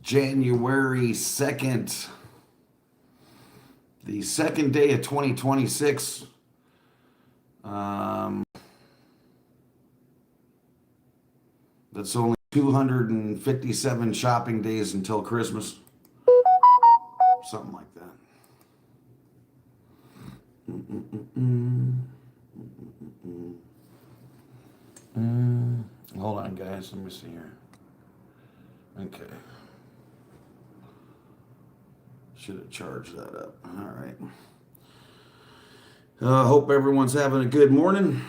January 2nd, the second day of 2026. Um, that's only 257 shopping days until Christmas. Something like that. Hold on, guys. Let me see here. Okay. Should have charged that up. All right. Hope everyone's having a good morning.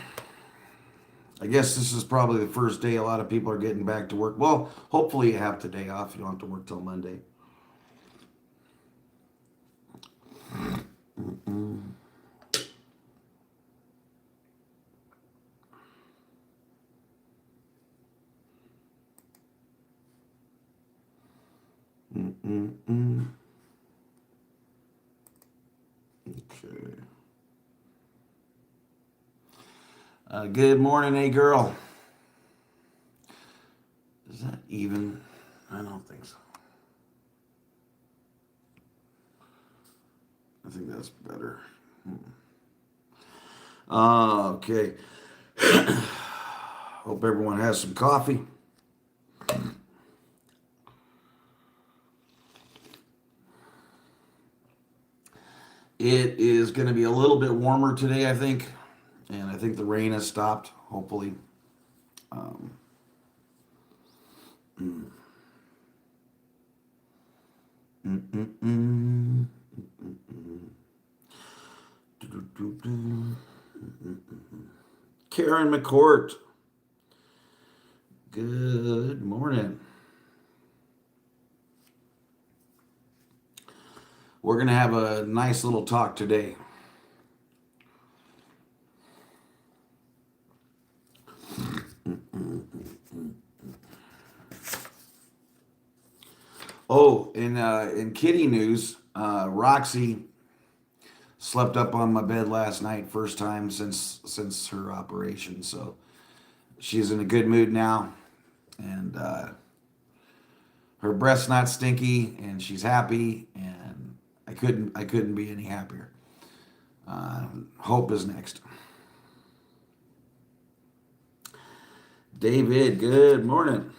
I guess this is probably the first day a lot of people are getting back to work. Well, hopefully you have today off. You don't have to work till Monday. Okay. Good morning, hey girl. Is that even? I don't think so. I think that's better. Okay. Hope everyone has some coffee. It is going to be a little bit warmer today, I think. And I think the rain has stopped, hopefully. Karen McCourt. Good morning. We're going to have a nice little talk today. Oh, in kitty news, Roxy slept up on my bed last night, first time since her operation. So she's in a good mood now, and her breath's not stinky, and she's happy, and I couldn't be any happier. Hope is next. David, good morning.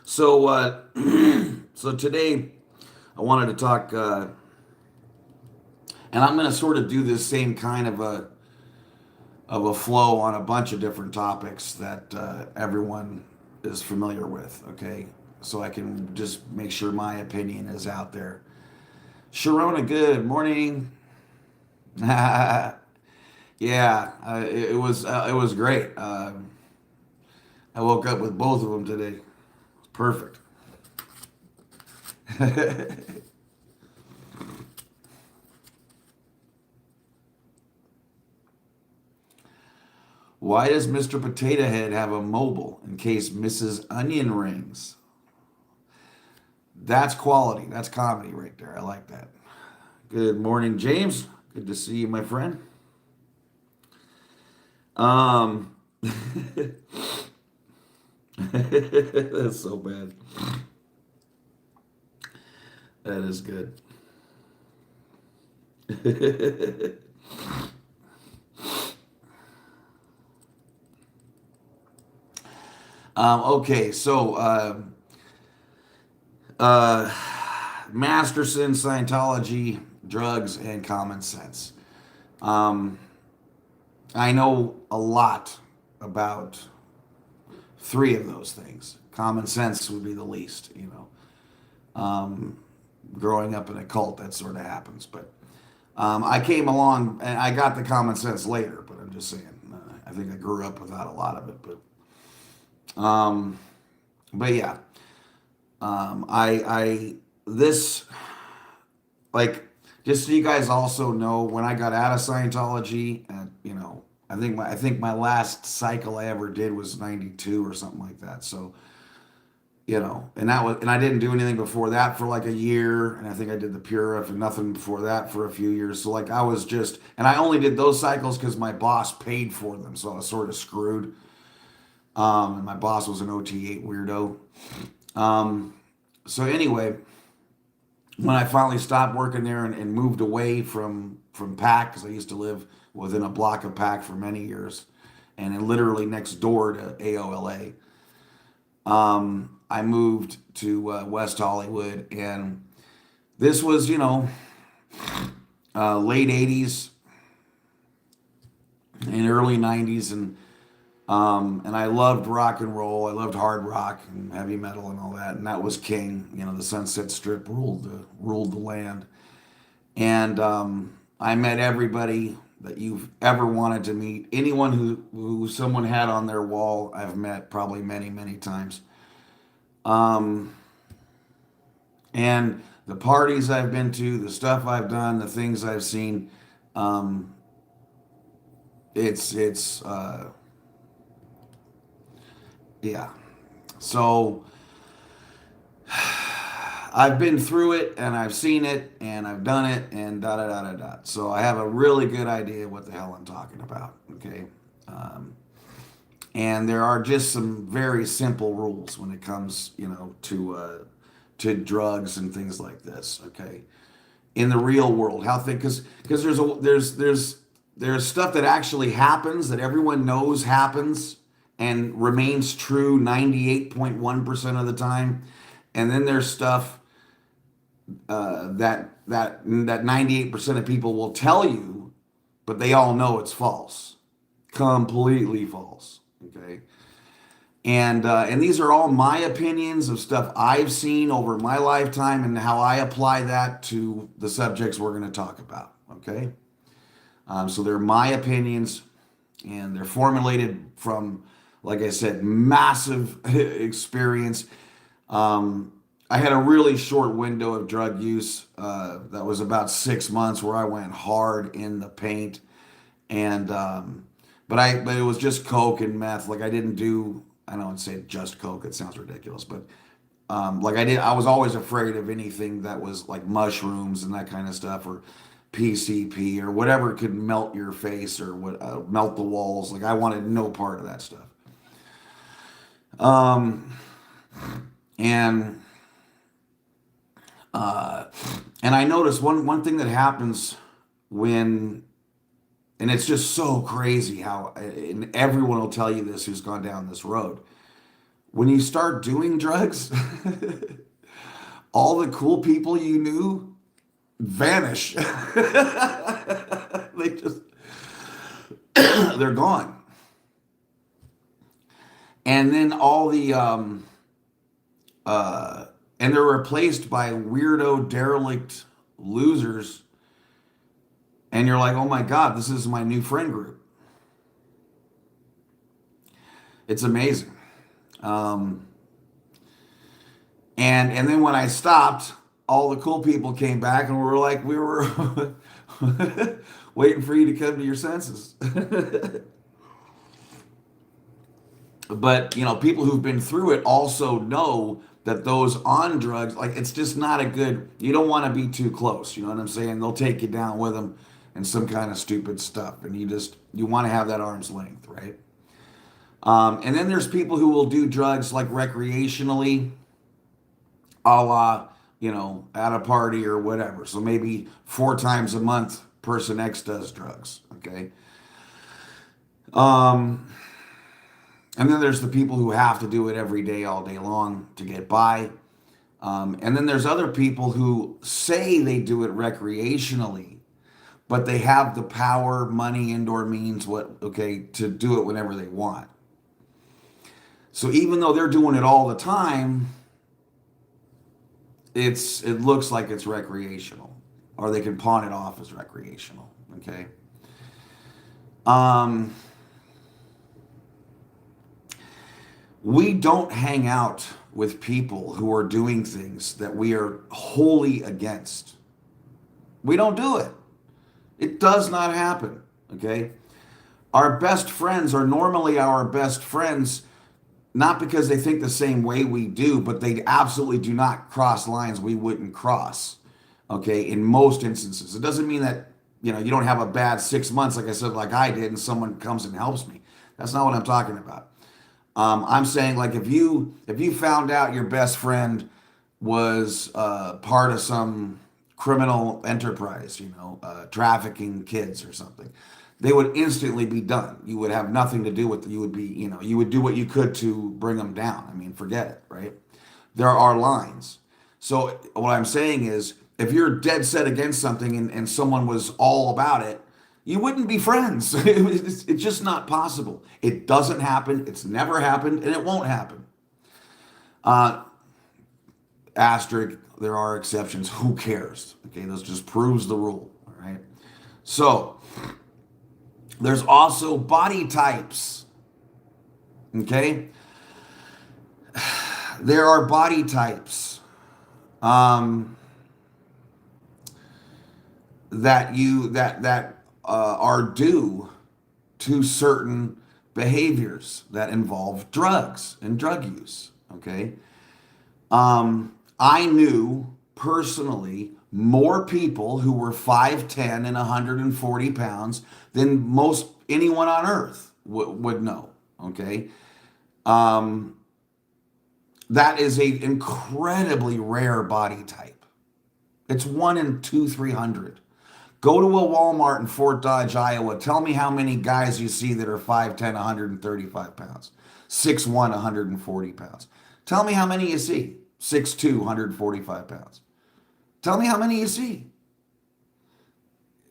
So, so today I wanted to talk, and I'm going to sort of do this same kind of a flow on a bunch of different topics that everyone is familiar with. Okay, so I can just make sure my opinion is out there. Sharona, good morning. Yeah, it was great. I woke up with both of them today. Perfect. Why does Mr. Potato Head have a mobile in case Mrs. Onion rings? That's quality. That's comedy right there. I like that. Good morning, James. Good to see you, my friend. That's so bad. That is good. Okay, so Masterson, Scientology, drugs, and common sense. Um, I know a lot about three of those things. Common sense would be the least, you know. Growing up in a cult, that sort of happens. But I came along and I got the common sense later. But I'm just saying, I think I grew up without a lot of it. But yeah, I this like just so you guys also know, when I got out of Scientology, you know, I think my last cycle I ever did was 92 or something like that. So and I didn't do anything before that for like a year, and I think I did the Pura and nothing before that for a few years. So like I was just, and I only did those cycles because my boss paid for them, so I was sort of screwed. And my boss was an OT8 weirdo. Um, so anyway, when I finally stopped working there and moved away from Pac, because I used to live within a block of Pac for many years, and then literally next door to AOLA. I moved to West Hollywood, and this was, late 80s and early 90s, and I loved rock and roll. I loved hard rock and heavy metal and all that, and that was king. The Sunset Strip ruled the land, and I met everybody that you've ever wanted to meet. Anyone who someone had on their wall, I've met probably many, many times. Um, and the parties I've been to, the stuff I've done, the things I've seen, um, it's yeah. So I've been through it and I've seen it and I've done it and da da da da da. So I have a really good idea what the hell I'm talking about. Okay. Um, and there are just some very simple rules when it comes, to drugs and things like this. Okay. In the real world, how things, because there's stuff that actually happens that everyone knows happens and remains true 98.1% of the time, and then there's stuff that 98% of people will tell you, but they all know it's false, completely false. Okay, and these are all my opinions of stuff I've seen over my lifetime and how I apply that to the subjects we're going to talk about. Okay, so they're my opinions, and they're formulated from, like I said, massive experience. I had a really short window of drug use that was about 6 months where I went hard in the paint, and but it was just coke and meth. Like I don't say just coke. It sounds ridiculous, but like I was always afraid of anything that was like mushrooms and that kind of stuff, or PCP or whatever could melt your face or melt the walls. Like I wanted no part of that stuff. Um, and and I noticed one thing that happens when, and it's just so crazy how, and everyone will tell you this who's gone down this road. When you start doing drugs, all the cool people you knew vanish. They just, they're gone. And then and they're replaced by weirdo, derelict losers. And you're like, oh my God, this is my new friend group. It's amazing. Um, and then when I stopped, all the cool people came back and were like, we were waiting for you to come to your senses. But, people who've been through it also know that those on drugs, like, it's just not a good, you don't want to be too close. You know what I'm saying? They'll take you down with them and some kind of stupid stuff. And you want to have that arm's length, right? And then there's people who will do drugs like recreationally, a la, at a party or whatever. So maybe 4 times a month, person X does drugs, okay? And then there's the people who have to do it every day, all day long to get by. And then there's other people who say they do it recreationally, but they have the power, money, and/or means to do it whenever they want. So even though they're doing it all the time, it looks like it's recreational, or they can pawn it off as recreational. Okay. We don't hang out with people who are doing things that we are wholly against. We don't do it. It does not happen. Okay. Our best friends are normally our best friends not because they think the same way we do, but they absolutely do not cross lines we wouldn't cross. Okay, in most instances, it doesn't mean that you don't have a bad 6 months, like I said, like I did, and someone comes and helps me. That's not what I'm talking about. I'm saying like if you found out your best friend was part of some criminal enterprise, trafficking kids or something, they would instantly be done. You would have nothing to do with it. You would be, you would do what you could to bring them down. I mean, forget it, right? There are lines. So what I'm saying is, if you're dead set against something and someone was all about it, you wouldn't be friends. It's just not possible. It doesn't happen. It's never happened, and it won't happen. Uh, Asterisk, there are exceptions. Who cares? Okay, this just proves the rule. All right. So there's also body types. Okay, there are body types that are due to certain behaviors that involve drugs and drug use. Okay, I knew personally more people who were 5'10" and 140 pounds than most anyone on earth would know. Okay. Um, that is a incredibly rare body type. It's 1 in 200, 300. Go to a Walmart in Fort Dodge, Iowa. Tell me how many guys you see that are 5'10", 135 pounds, 6'1", 140 pounds. Tell me how many you see, 6'2", 145 pounds. Tell me how many you see.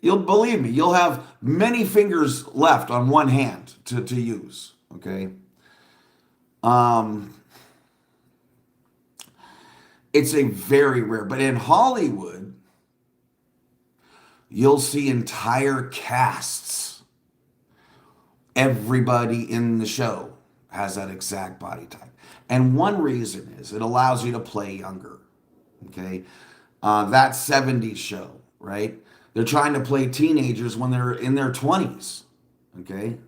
You'll believe me, you'll have many fingers left on one hand to use. Okay. Um, it's a very rare, but in Hollywood, you'll see entire casts. Everybody in the show has that exact body type. And one reason is it allows you to play younger. Okay. That 70s show, right? They're trying to play teenagers when they're in their 20s. Okay.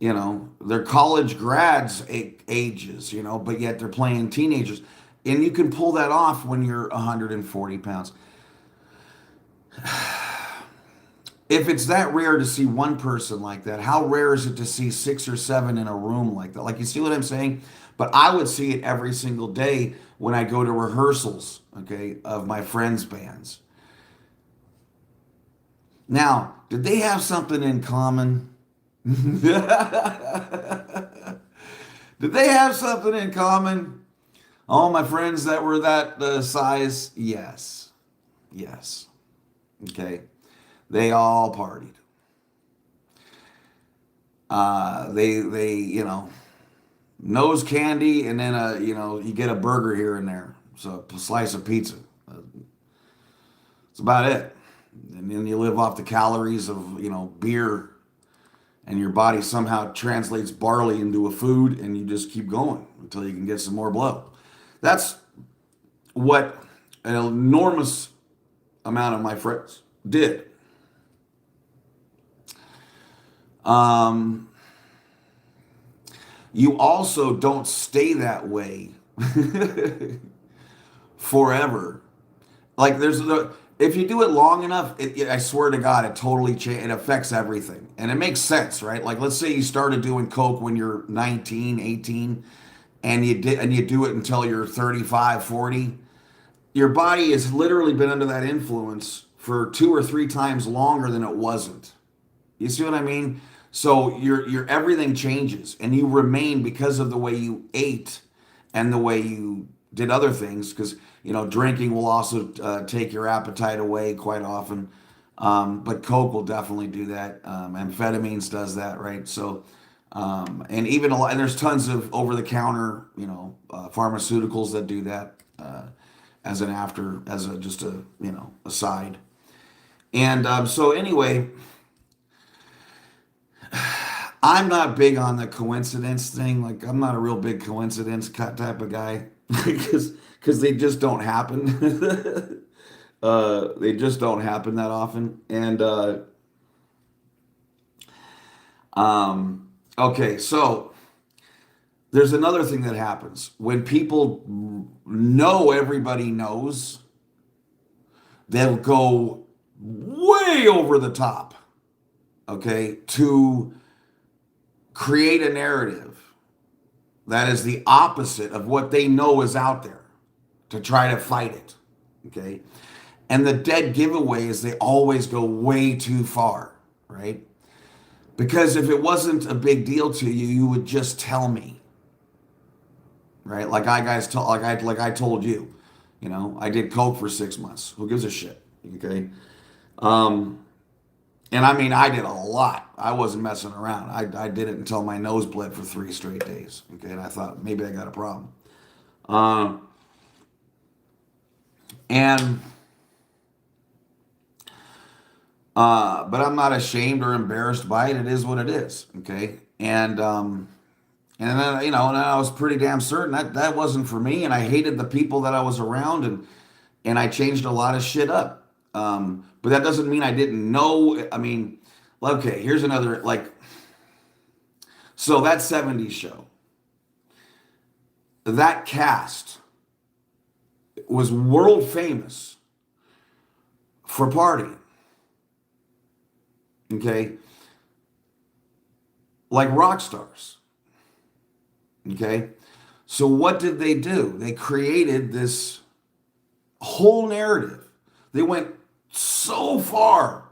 They're college grads ages, but yet they're playing teenagers. And you can pull that off when you're 140 pounds. If it's that rare to see one person like that, how rare is it to see 6 or 7 in a room like that? Like, you see what I'm saying? But I would see it every single day when I go to rehearsals, okay, of my friends' bands. Now, did they have something in common? Did they have something in common? All my friends that were that size? Yes. Yes. Okay. They all partied. They nose candy, and then you get a burger here and there. So a slice of pizza. That's about it. And then you live off the calories of, beer, and your body somehow translates barley into a food, and you just keep going until you can get some more blow. That's what an enormous amount of my friends did. You also don't stay that way forever. Like, if you do it long enough, I swear to God, it affects everything. And it makes sense, right? Like, let's say you started doing coke when you're 19, 18, and you do it until you're 35, 40. Your body has literally been under that influence for 2 or 3 times longer than it wasn't. You see what I mean? So your everything changes, and you remain because of the way you ate and the way you did other things. Because drinking will also take your appetite away quite often, but coke will definitely do that. Amphetamines does that, right? So, and even and there's tons of over-the-counter pharmaceuticals that do that as just a aside. And so anyway. I'm not big on the coincidence thing. Like, I'm not a real big coincidence type of guy because they just don't happen. They just don't happen that often. And okay, so there's another thing that happens when people know everybody knows, they'll go way over the top, okay, to create a narrative that is the opposite of what they know is out there to try to fight it, okay? And the dead giveaways, they always go way too far, right? Because if it wasn't a big deal to you, you would just tell me, right? Like I told you, I did coke for 6 months. Who gives a shit? Okay. Um, and I mean, I did a lot. I wasn't messing around. I did it until my nose bled for 3 straight days. Okay. And I thought maybe I got a problem. Uh, and, but I'm not ashamed or embarrassed by it. It is what it is. Okay. And then, and I was pretty damn certain that wasn't for me. And I hated the people that I was around, and I changed a lot of shit up. But that doesn't mean I didn't know. I mean, okay, here's another, so that 70s show, that cast was world famous for partying. Okay. Like rock stars. Okay. So what did they do? They created this whole narrative. They went so far,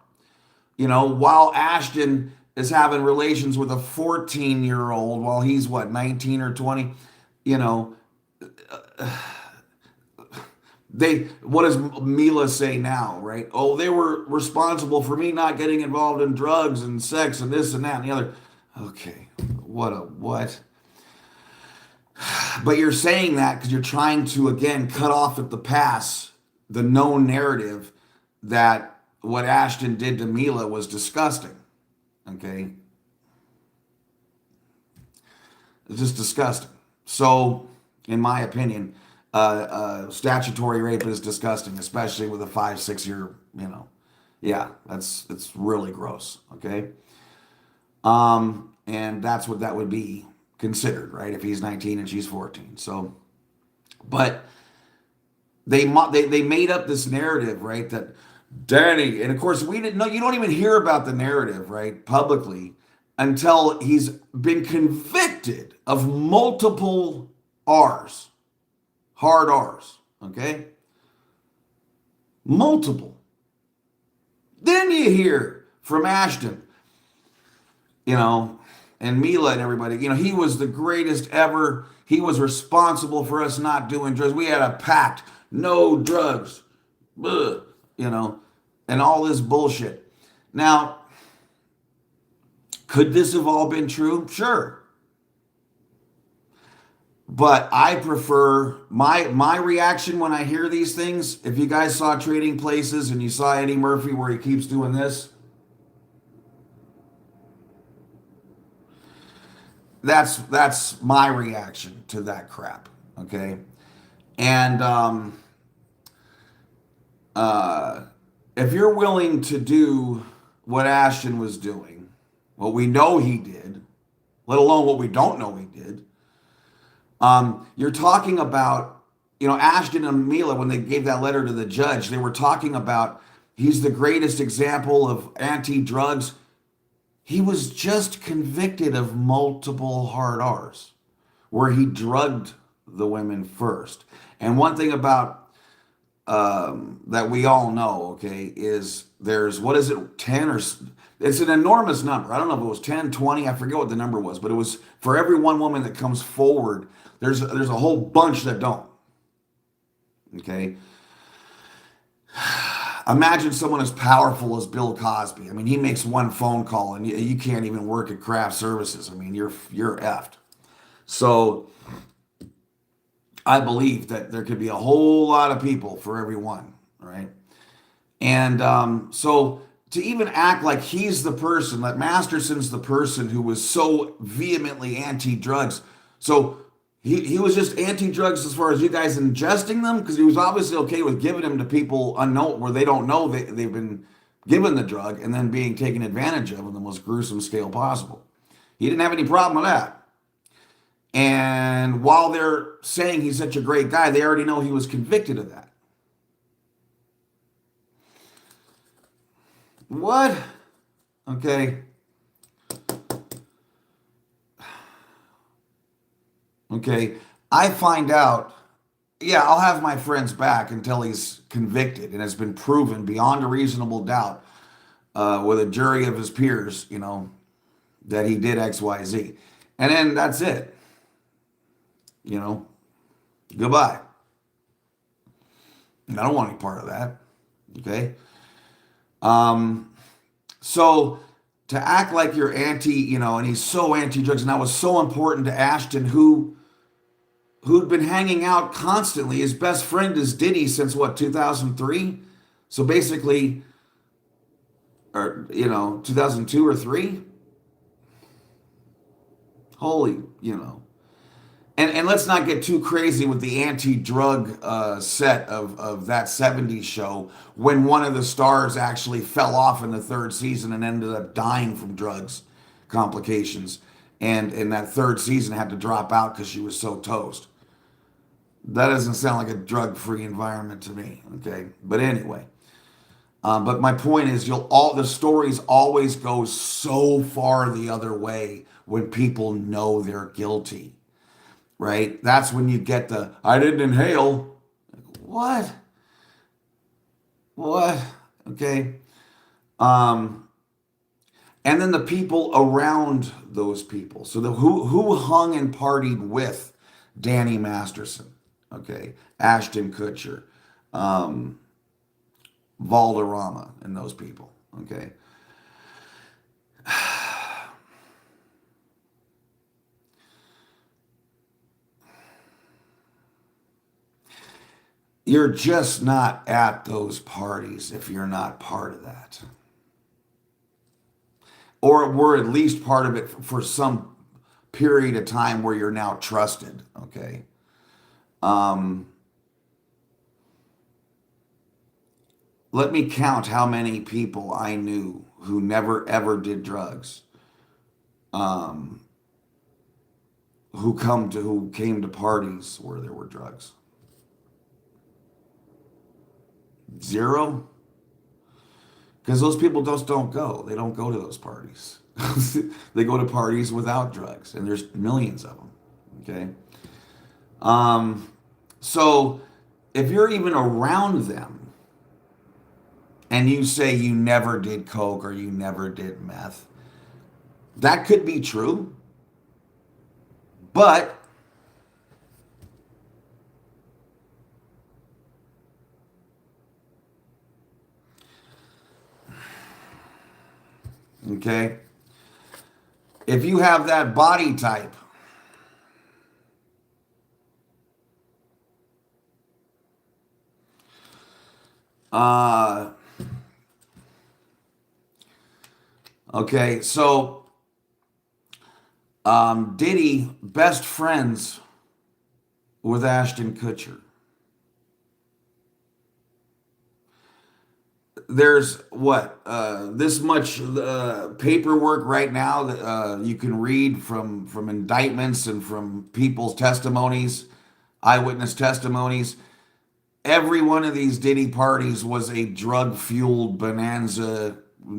while Ashton is having relations with a 14-year-old while he's 19 or 20, you know, what does Mila say now, right? Oh, they were responsible for me not getting involved in drugs and sex and this and that and the other. Okay, what? But you're saying that because you're trying to, again, cut off at the pass the known narrative that what Ashton did to Mila was disgusting. Okay? It's just disgusting. So, in my opinion, statutory rape is disgusting, especially with a 5-6 year, yeah, it's really gross. Okay? And that's what that would be considered, right? If he's 19 and she's 14. So, but they made up this narrative, right? That Danny, and of course we didn't know. You don't even hear about the narrative, right, publicly, until he's been convicted of multiple R's, hard R's. Okay, multiple. Then you hear from Ashton, and Mila and everybody, he was the greatest ever. He was responsible for us not doing drugs. We had a pact, no drugs, and all this bullshit. Now, could this have all been true? Sure. But I prefer my reaction when I hear these things. If you guys saw Trading Places and you saw Eddie Murphy where he keeps doing this, that's my reaction to that crap. Okay, and if you're willing to do what Ashton was doing, what we know he did, let alone what we don't know he did, you're talking about, Ashton and Mila, when they gave that letter to the judge, they were talking about he's the greatest example of anti-drugs. He was just convicted of multiple hard R's where he drugged the women first. And one thing about that we all know, okay, is there's, 10 or, it's an enormous number. I don't know if it was 10, 20, I forget what the number was, but it was for every one woman that comes forward, there's a whole bunch that don't. Okay. Imagine someone as powerful as Bill Cosby. I mean, he makes one phone call and you can't even work at craft services. I mean, you're effed. So I believe that there could be a whole lot of people for every one, right? And so to even act like he's the person, that Masterson's the person who was so vehemently anti-drugs. So he was just anti-drugs as far as you guys ingesting them, because he was obviously okay with giving them to people unknown where they don't know they've been given the drug and then being taken advantage of on the most gruesome scale possible. He didn't have any problem with that. And while they're saying he's such a great guy, they already know he was convicted of that. What? Okay. Okay. I find out, yeah, I'll have my friend's back until he's convicted and has been proven beyond a reasonable doubt with a jury of his peers, that he did X, Y, Z. And then that's it. You know, goodbye. I don't want any part of that. Okay. Um, so to act like you're anti, and he's so anti-drugs, and that was so important to Ashton, who'd been hanging out constantly. His best friend is Diddy since what, 2003? So basically, or 2002 or three. Holy, And let's not get too crazy with the anti-drug set of that '70s show when one of the stars actually fell off in the third season and ended up dying from drugs complications. And in that third season had to drop out because she was so toast. That doesn't sound like a drug-free environment to me. Okay, but anyway. But my point is, the stories always go so far the other way when people know they're guilty, right? That's when you get the "I didn't inhale." What? What? Okay. Um, and then the people around those people. So who hung and partied with Danny Masterson? Okay, Ashton Kutcher, um, Valderrama, and those people. Okay. You're just not at those parties if you're not part of that. Or we're at least part of it for some period of time where you're now trusted. Okay. Um, Let me count how many people I knew who never ever did drugs, um, who came to parties where there were drugs. Zero, because those people just don't go. They don't go to those parties. They go to parties without drugs, and there's millions of them. Okay, um, so if you're even around them and you say you never did coke or you never did meth, that could be true, but okay, if you have that body type, uh, okay, so Diddy best friends with Ashton Kutcher. There's what this much paperwork right now that you can read from indictments and from people's testimonies, eyewitness testimonies. Every one of these Diddy parties was a drug fueled bonanza,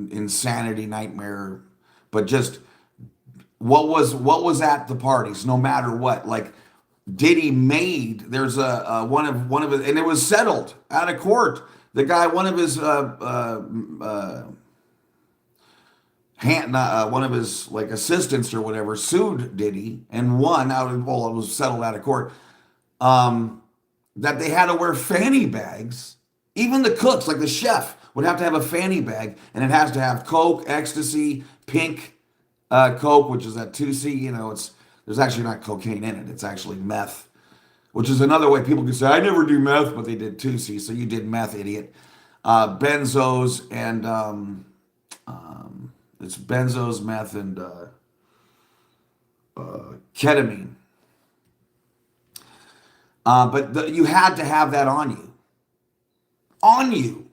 insanity nightmare. But just what was at the parties, no matter what. Like Diddy made there's a one of it, and it was settled out of court. The guy, one of his one of his like assistants or whatever, sued Diddy and won out of, well, it was settled out of court. Um, that they had to wear fanny bags. Even the cooks, like the chef, would have to have a fanny bag, and it has to have coke, ecstasy, pink coke, which is that 2C. It's there's actually not cocaine in it. It's actually meth, which is another way people can say, I never do meth, but they did 2C. So you did meth, idiot. Benzos and it's benzos, meth, and ketamine. But you had to have that on you. On you.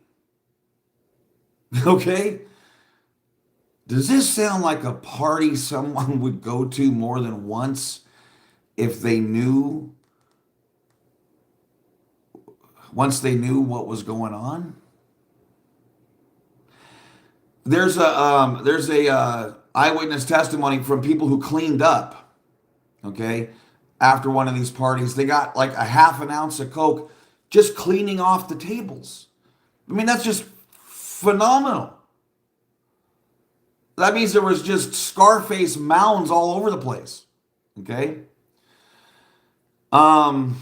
Okay? Does this sound like a party someone would go to more than once? if they knew, once they knew what was going on. There's a eyewitness testimony from people who cleaned up, okay, after one of these parties. They got like a half an ounce of coke just cleaning off the tables. I mean, that's just phenomenal. That means there was just Scarface mounds all over the place. Okay? Um,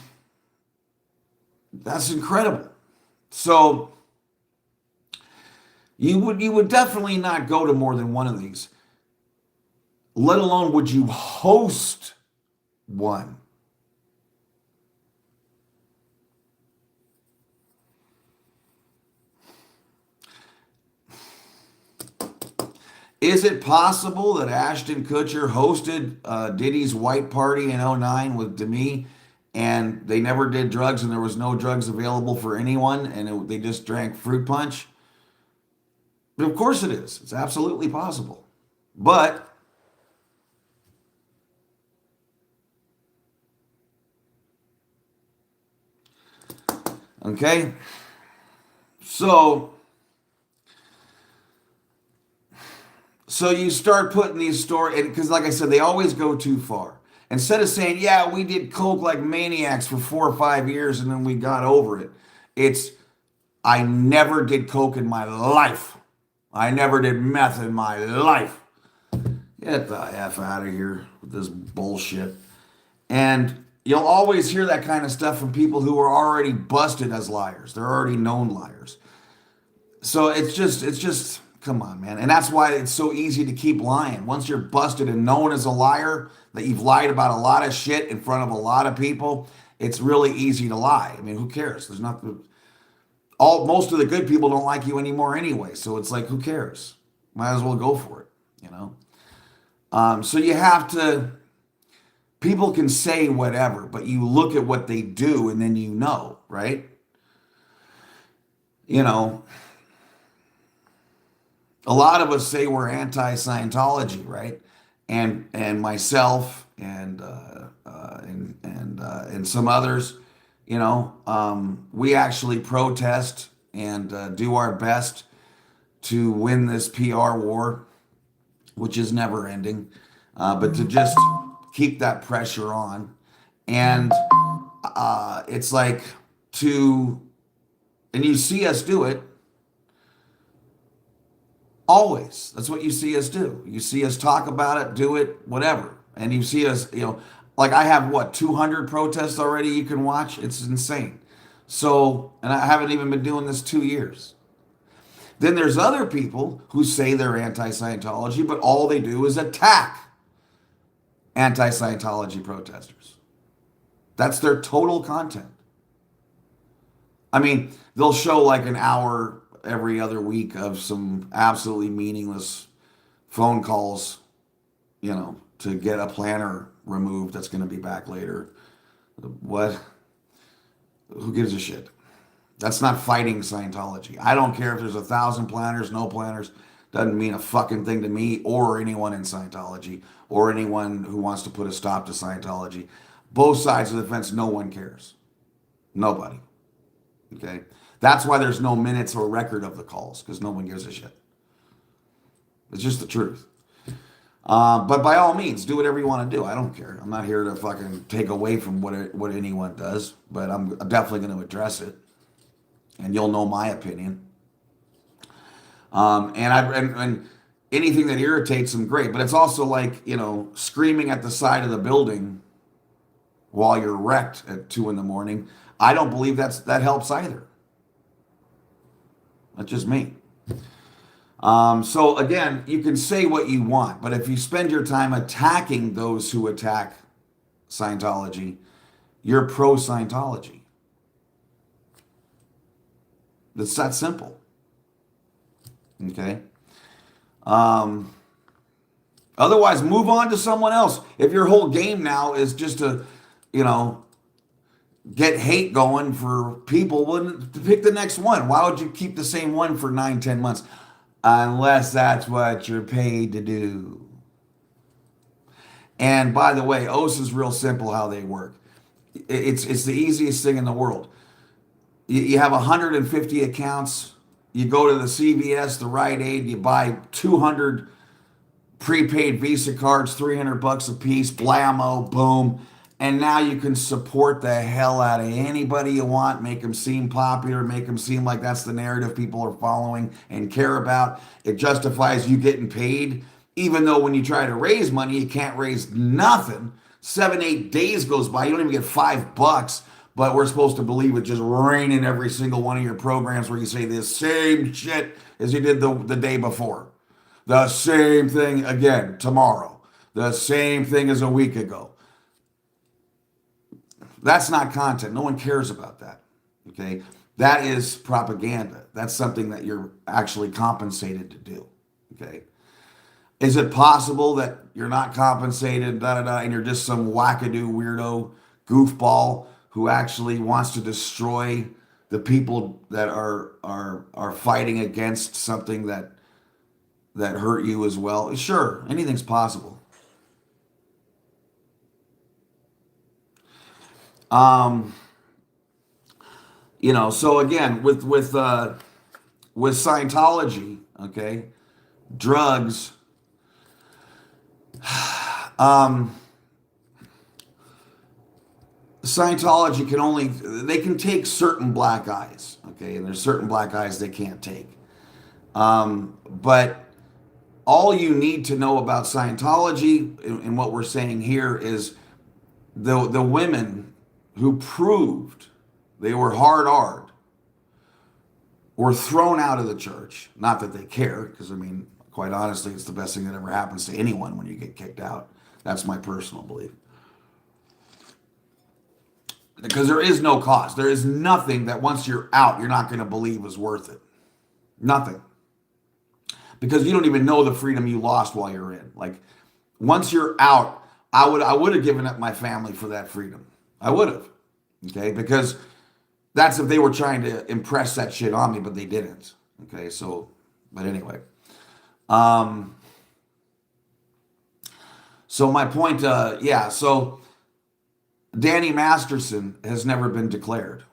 that's incredible. So you would definitely not go to more than one of these, let alone would you host one. Is it possible that Ashton Kutcher hosted Diddy's white party in '09 with Demi, and they never did drugs and there was no drugs available for anyone, and they just drank fruit punch? But of course it is. It's absolutely possible. But, okay, so you start putting these stories, because like I said, they always go too far. Instead of saying, yeah, we did coke like maniacs for 4 or 5 years and then we got over it, it's, I never did coke in my life. I never did meth in my life. Get the F out of here with this bullshit. And you'll always hear that kind of stuff from people who are already busted as liars. They're already known liars. So it's just, come on, man. And that's why it's so easy to keep lying. Once you're busted and known as a liar, that you've lied about a lot of shit in front of a lot of people, it's really easy to lie. I mean, who cares? There's not most of the good people don't like you anymore anyway. So it's like, who cares? Might as well go for it, you know? So you have to, people can say whatever, but you look at what they do and then you know, right? You know, a lot of us say we're anti-Scientology, right? And myself and some others, you know, we actually protest and do our best to win this PR war, which is never ending, but to just keep that pressure on. And it's like and you see us do it always. That's what you see us do. You see us talk about it, do it, whatever. And you see us, you know, like I have 200 protests already you can watch? It's insane. So, and I haven't even been doing this 2 years. Then there's other people who say they're anti-Scientology, but all they do is attack anti-Scientology protesters. That's their total content. I mean, they'll show like an hour every other week of some absolutely meaningless phone calls, you know, to get a planner removed that's going to be back later. What? Who gives a shit? That's not fighting Scientology. I don't care if there's 1,000 planners, no planners. Doesn't mean a fucking thing to me or anyone in Scientology or anyone who wants to put a stop to Scientology. Both sides of the fence, no one cares. Nobody. Okay? That's why there's no minutes or record of the calls, because no one gives a shit. It's just the truth. But by all means, do whatever you want to do. I don't care. I'm not here to fucking take away from what anyone does, but I'm definitely going to address it. And you'll know my opinion. And anything that irritates them, great. But it's also like, you know, screaming at the side of the building while you're wrecked at 2 a.m. I don't believe that helps either. That's just me. So again, you can say what you want, but if you spend your time attacking those who attack Scientology, you're pro-Scientology. It's that simple. Okay? Otherwise, move on to someone else. If your whole game now is just to, you know, get hate going for people, well, pick the next one. Why would you keep the same one for 9, 10 months? Unless that's what you're paid to do. And by the way, oaths is real simple how they work. It's the easiest thing in the world. You have 150 accounts. You go to the CVS, the Rite Aid, you buy 200 prepaid Visa cards, $300 a piece, blammo, boom. And now you can support the hell out of anybody you want, make them seem popular, make them seem like that's the narrative people are following and care about. It justifies you getting paid, even though when you try to raise money, you can't raise nothing. 7, 8 days goes by, you don't even get $5, but we're supposed to believe it just raining every single one of your programs where you say the same shit as you did the day before. The same thing again tomorrow. The same thing as a week ago. That's not content. No one cares about that. Okay? That is propaganda. That's something that you're actually compensated to do. Okay? Is it possible that you're not compensated, and you're just some wackadoo weirdo goofball who actually wants to destroy the people that are fighting against something that hurt you as well? Sure, anything's possible. Um, so again, with Scientology, okay, drugs, um, Scientology they can take certain black eyes, okay, and there's certain black eyes they can't take. But all you need to know about Scientology and what we're saying here is the women who proved they were hard were thrown out of the church. Not that they care, because I mean, quite honestly, it's the best thing that ever happens to anyone when you get kicked out. That's my personal belief. Because there is no cost. There is nothing that once you're out, you're not going to believe is worth it. Nothing. Because you don't even know the freedom you lost while you're in. Like, once you're out, I would have given up my family for that freedom. I would have. Okay? Because that's if they were trying to impress that shit on me, but they didn't. Okay? So, but anyway. So my point, so Danny Masterson has never been declared.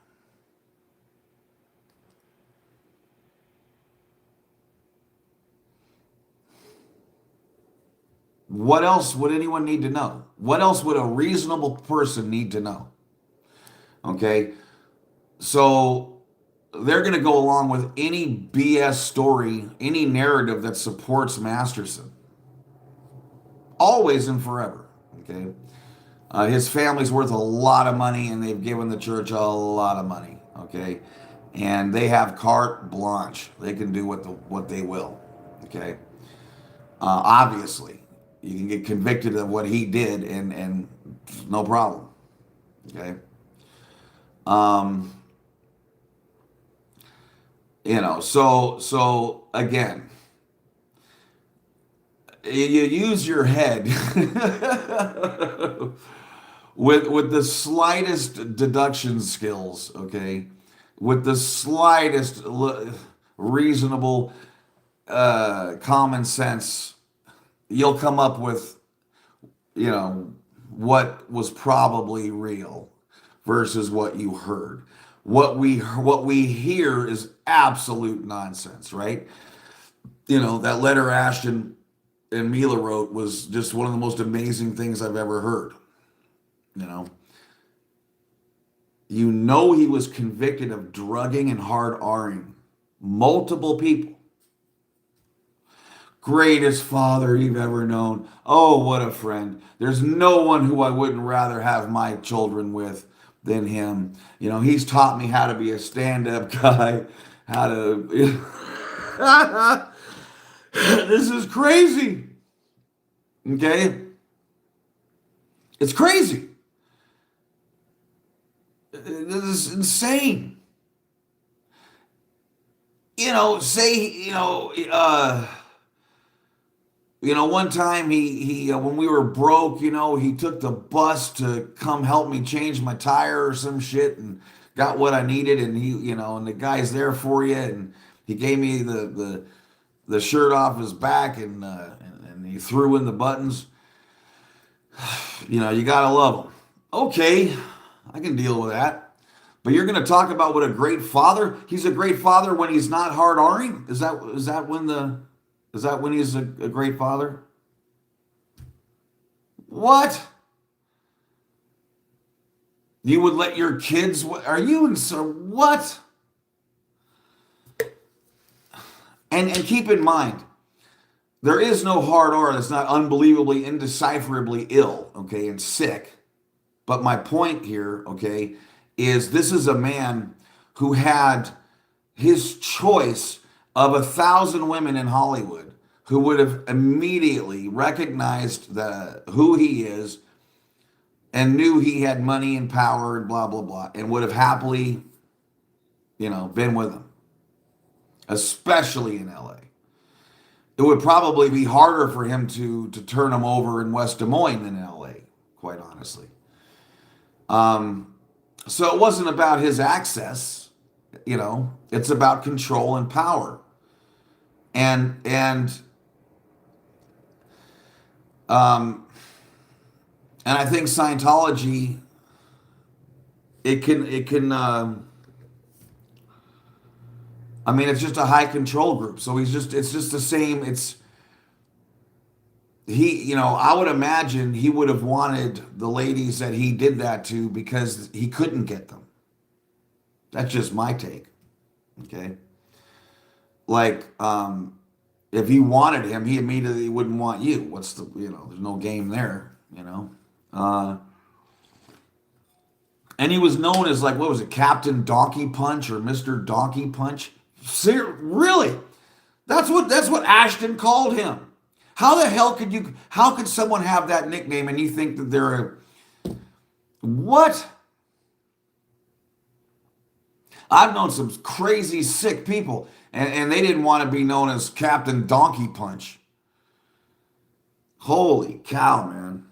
What else would anyone need to know? What else would a reasonable person need to know? Okay, so they're going to go along with any BS story, any narrative that supports Masterson. Always and forever. Okay, his family's worth a lot of money, and they've given the church a lot of money. Okay, and they have carte blanche. They can do what they will. Okay, obviously, you can get convicted of what he did, and no problem. Okay. So again, you use your head with the slightest deduction skills, okay, with the slightest reasonable common sense, you'll come up with what was probably real versus what you heard. What we hear is absolute nonsense, right? That letter Ashton and Mila wrote was just one of the most amazing things I've ever heard. He was convicted of drugging and hard R-ing multiple people. Greatest father you've ever known. Oh, what a friend. There's no one who I wouldn't rather have my children with than him. He's taught me how to be a stand-up guy, how to... This is crazy. Okay? It's crazy. This is insane. One time he when we were broke, he took the bus to come help me change my tire or some shit and got what I needed, and and the guy's there for you, and he gave me the shirt off his back, and he threw in the buttons. You gotta love him. Okay, I can deal with that. But you're going to talk about what a great father? He's a great father when he's not hard R'ing? Is that when he's a great father? What? You would let your kids? Are you in so what? And keep in mind, there is no hard R that's not unbelievably, indecipherably ill, okay, and sick. But my point here, okay, is this is a man who had his choice of 1,000 women in Hollywood who would have immediately recognized who he is and knew he had money and power and blah blah blah, and would have happily, been with him, especially in LA. It would probably be harder for him to turn him over in West Des Moines than in LA, quite honestly. So it wasn't about his access, it's about control and power. And I think Scientology, it's just a high control group. So it's just the same. I would imagine he would have wanted the ladies that he did that to because he couldn't get them. That's just my take. Okay. Like, if he wanted him, he immediately wouldn't want you. There's no game there. And he was known as, like, what was it, Captain Donkey Punch or Mr. Donkey Punch? Really? That's what Ashton called him. How could someone have that nickname and you think that what? I've known some crazy sick people and they didn't want to be known as Captain Donkey Punch. Holy cow, man.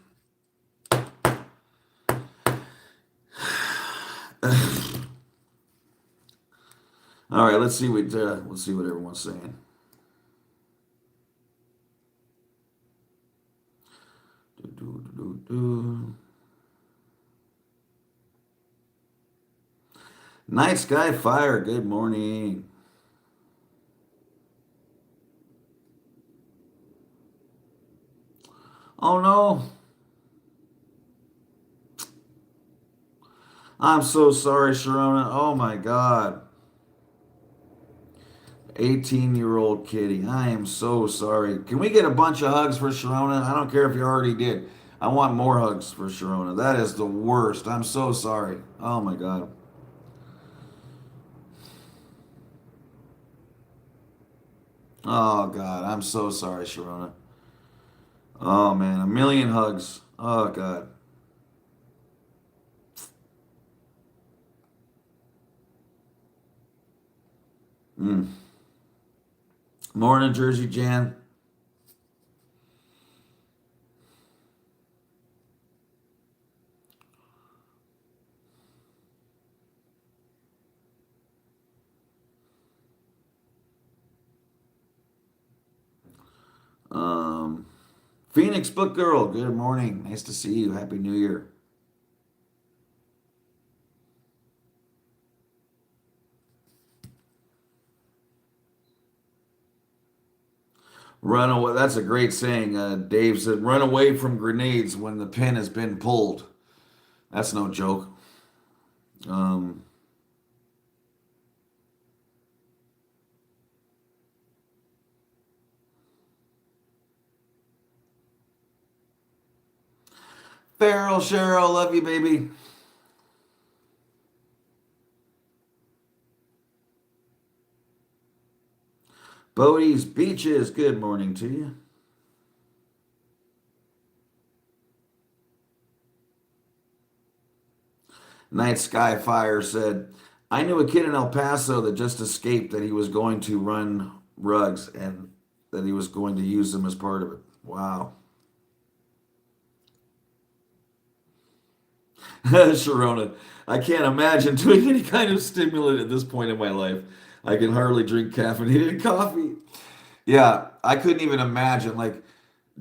All right, let's see what everyone's saying. Night Sky Fire, good morning. Oh no. I'm so sorry, Sharona. Oh my God. 18-year-old kitty. I am so sorry. Can we get a bunch of hugs for Sharona? I don't care if you already did. I want more hugs for Sharona. That is the worst. I'm so sorry. Oh my God. Oh God. I'm so sorry, Sharona. Oh man. A million hugs. Oh God. Morning, Jersey Jan. Phoenix Book Girl, good morning. Nice to see you. Happy New Year. Run away. That's a great saying. Dave said, run away from grenades when the pin has been pulled. That's no joke. Um, Farrell, Cheryl, love you, baby. Bodie's Beaches, good morning to you. Night Sky Fire said, I knew a kid in El Paso that just escaped that he was going to run rugs and that he was going to use them as part of it. Wow. Sharona, I can't imagine doing any kind of stimulant at this point in my life. I can hardly drink caffeinated coffee. Yeah, I couldn't even imagine. Like,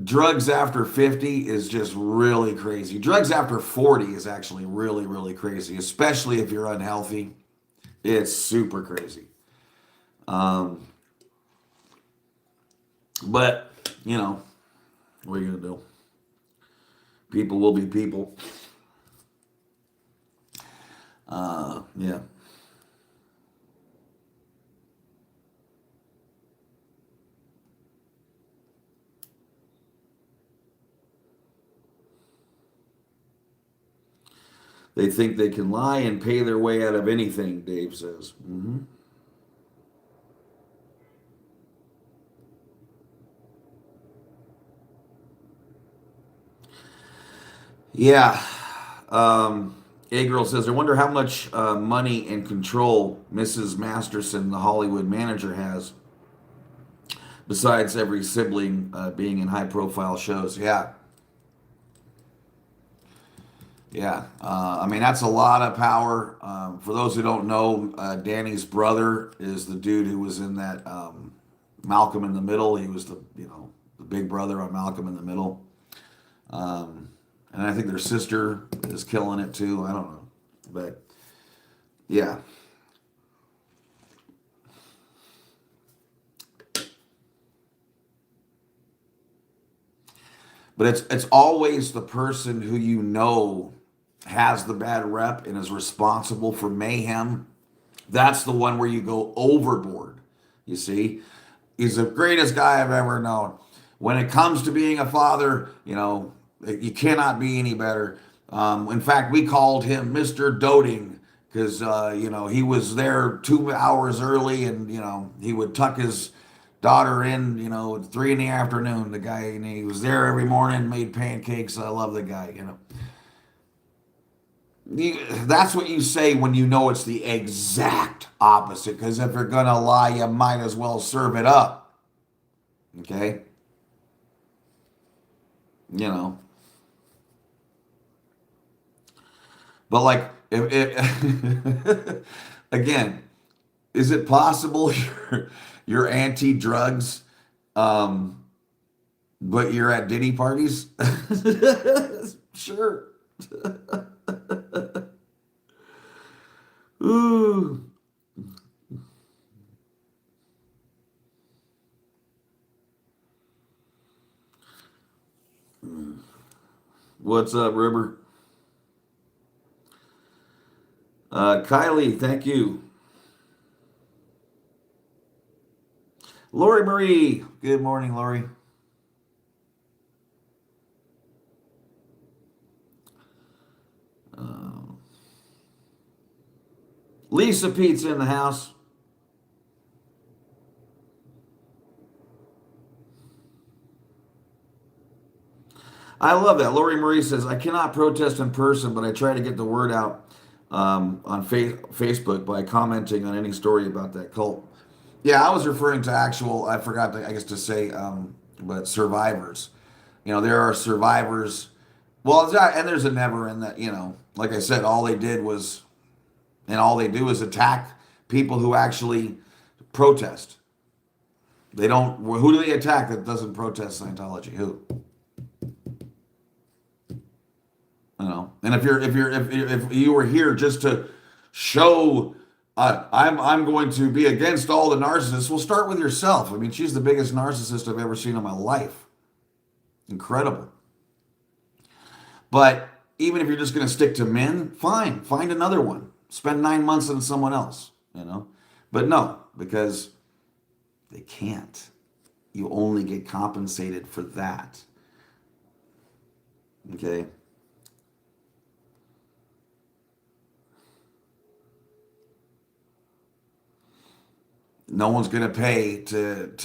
drugs after 50 is just really crazy. Drugs after 40 is actually really, really crazy, especially if you're unhealthy. It's super crazy. Um, but, what are you going to do? People will be people. Yeah. They think they can lie and pay their way out of anything, Dave says. Yeah. A-Girl says, I wonder how much money and control Mrs. Masterson, the Hollywood manager, has, besides every sibling being in high-profile shows. Yeah. Yeah. I mean, that's a lot of power. For those who don't know, Danny's brother is the dude who was in that Malcolm in the Middle. He was the big brother on Malcolm in the Middle. And I think their sister is killing it too. I don't know. But yeah. But it's always the person who has the bad rep and is responsible for mayhem. That's the one where you go overboard. You see? He's the greatest guy I've ever known. When it comes to being a father, you cannot be any better. In fact, we called him Mr. Doting because, he was there 2 hours early and, he would tuck his daughter in, at 3 in the afternoon. The guy, and he was there every morning, made pancakes. I love the guy. That's what you say when you know it's the exact opposite. Because if you're going to lie, you might as well serve it up. Okay? You know. But like, again, is it possible you're anti-drugs, um, but you're at Diddy parties? Sure. Ooh. What's up, River? Kylie, thank you. Lori Marie, good morning, Lori. Uh, Lisa Pete's in the house. I love that. Lori Marie says, I cannot protest in person, but I try to get the word out on Facebook by commenting on any story about that cult. Yeah, I was referring to actual, I forgot, I guess, to say, but survivors. There are survivors. Well, and there's a never in that, like I said, all they do is attack people who actually protest. They don't, who do they attack that doesn't protest Scientology? Who? And if you were here just to show, I'm going to be against all the narcissists. Well, start with yourself. I mean, she's the biggest narcissist I've ever seen in my life. Incredible. But even if you're just going to stick to men, fine, find another one. Spend 9 months on someone else. But no, because they can't. You only get compensated for that. Okay. No one's gonna pay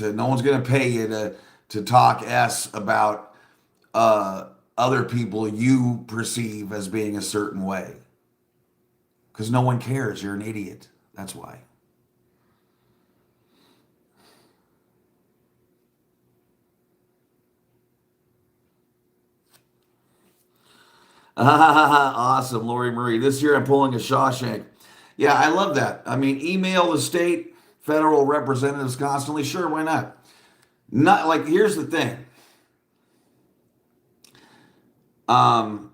no one's gonna pay you to talk s about other people you perceive as being a certain way. Because no one cares. You're an idiot. That's why. Awesome, Lori Marie. This year I'm pulling a Shawshank. Yeah, I love that. I mean, email the state, federal representatives constantly. Sure, why not? Not like, here's the thing. Um,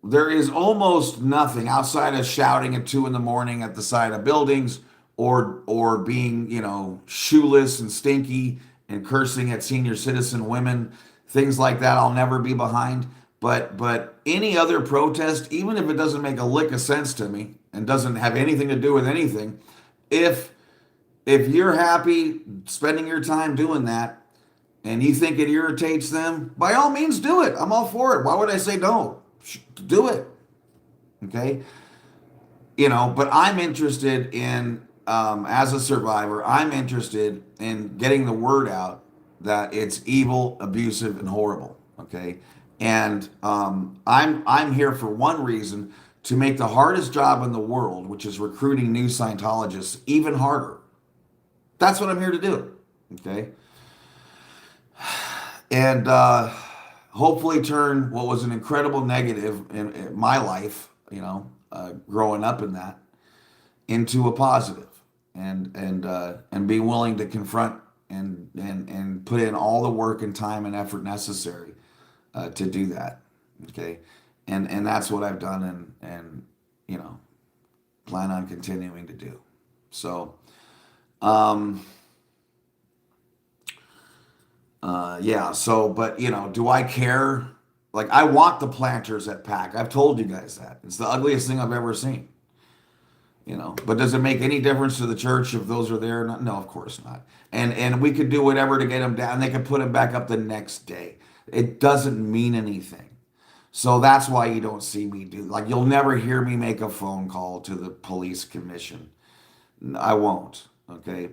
there is almost nothing outside of shouting at 2 in the morning at the side of buildings, or being, shoeless and stinky and cursing at senior citizen women, things like that. I'll never be behind. But any other protest, even if it doesn't make a lick of sense to me and doesn't have anything to do with anything, if if you're happy spending your time doing that and you think it irritates them, by all means do it. I'm all for it. Why would I say no? Do it. Okay. But I'm interested in, as a survivor, I'm interested in getting the word out that it's evil, abusive, and horrible. Okay. And I'm here for one reason: to make the hardest job in the world, which is recruiting new Scientologists, even harder. That's what I'm here to do. Okay. And hopefully turn what was an incredible negative in my life, growing up in that, into a positive, and be willing to confront and put in all the work and time and effort necessary to do that. Okay. And that's what I've done, and plan on continuing to do. So, um, yeah. So, but do I care? Like, I want the planters at PAC. I've told you guys that it's the ugliest thing I've ever seen. But does it make any difference to the church if those are there? No, of course not. And we could do whatever to get them down. They could put them back up the next day. It doesn't mean anything. So that's why you don't see me do, like, you'll never hear me make a phone call to the police commission. I won't. Okay.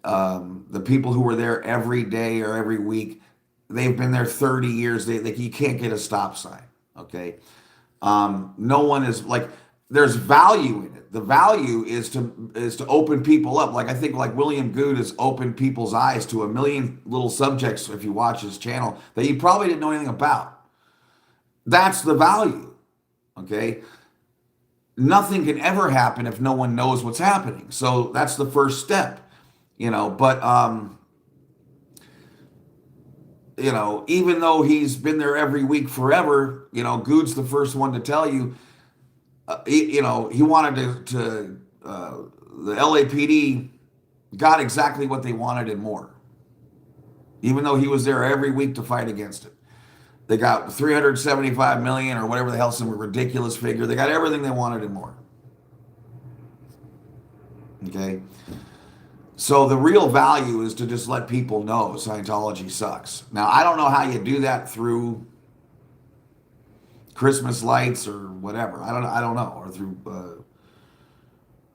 The people who were there every day or every week, they've been there 30 years. You can't get a stop sign. Okay. No one is like, there's value in it. The value is to open people up. Like, I think, like, William Good has opened people's eyes to a million little subjects, if you watch his channel, that you probably didn't know anything about. That's the value. Okay. Nothing can ever happen if no one knows what's happening. So that's the first step. But even though he's been there every week forever, Good's the first one to tell you, he wanted the LAPD got exactly what they wanted and more, even though he was there every week to fight against it. They got 375 million or whatever the hell, some ridiculous figure. They got everything they wanted and more. Okay. So the real value is to just let people know Scientology sucks. Now, I don't know how you do that through Christmas lights or whatever. I don't know,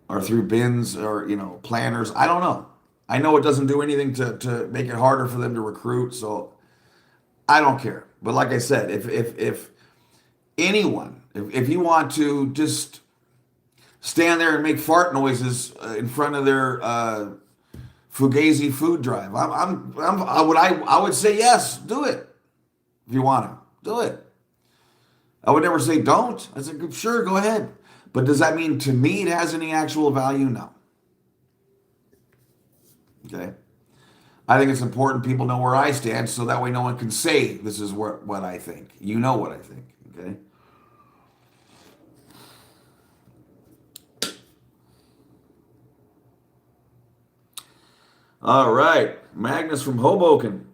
or through bins, or planners. I don't know. I know it doesn't do anything to make it harder for them to recruit. So I don't care. But like I said, if anyone, if you want to just stand there and make fart noises in front of their Fugazi food drive, I would say yes, do it. If you want to do it, I would never say don't. I said, sure, go ahead. But does that mean to me it has any actual value? No. Okay. I think it's important people know where I stand, so that way no one can say this is what I think. You know what I think. Okay. All right. Magnus from Hoboken.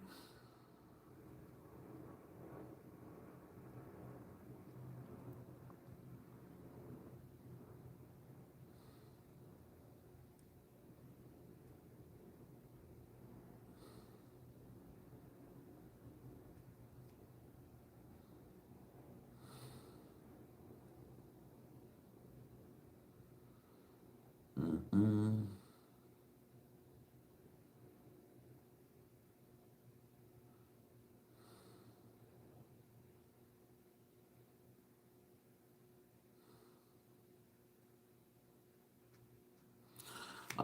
Mm-mm.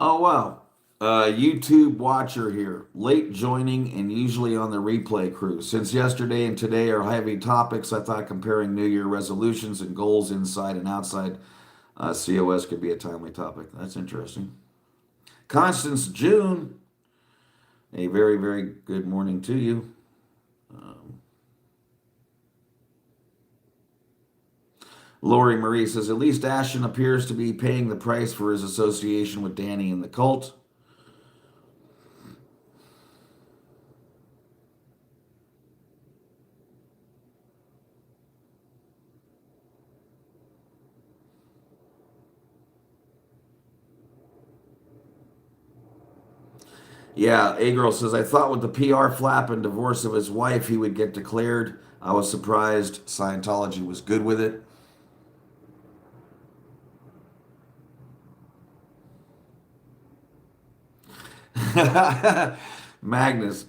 Oh, wow. YouTube watcher here. Late joining and usually on the replay crew. Since yesterday and today are heavy topics, I thought comparing New Year resolutions and goals inside and outside COS could be a timely topic. That's interesting. Constance June, a very, very good morning to you. Um, Lori Marie says, at least Ashton appears to be paying the price for his association with Danny and the cult. Yeah, A Girl says, I thought with the PR flap and divorce of his wife, he would get declared. I was surprised Scientology was good with it. Magnus,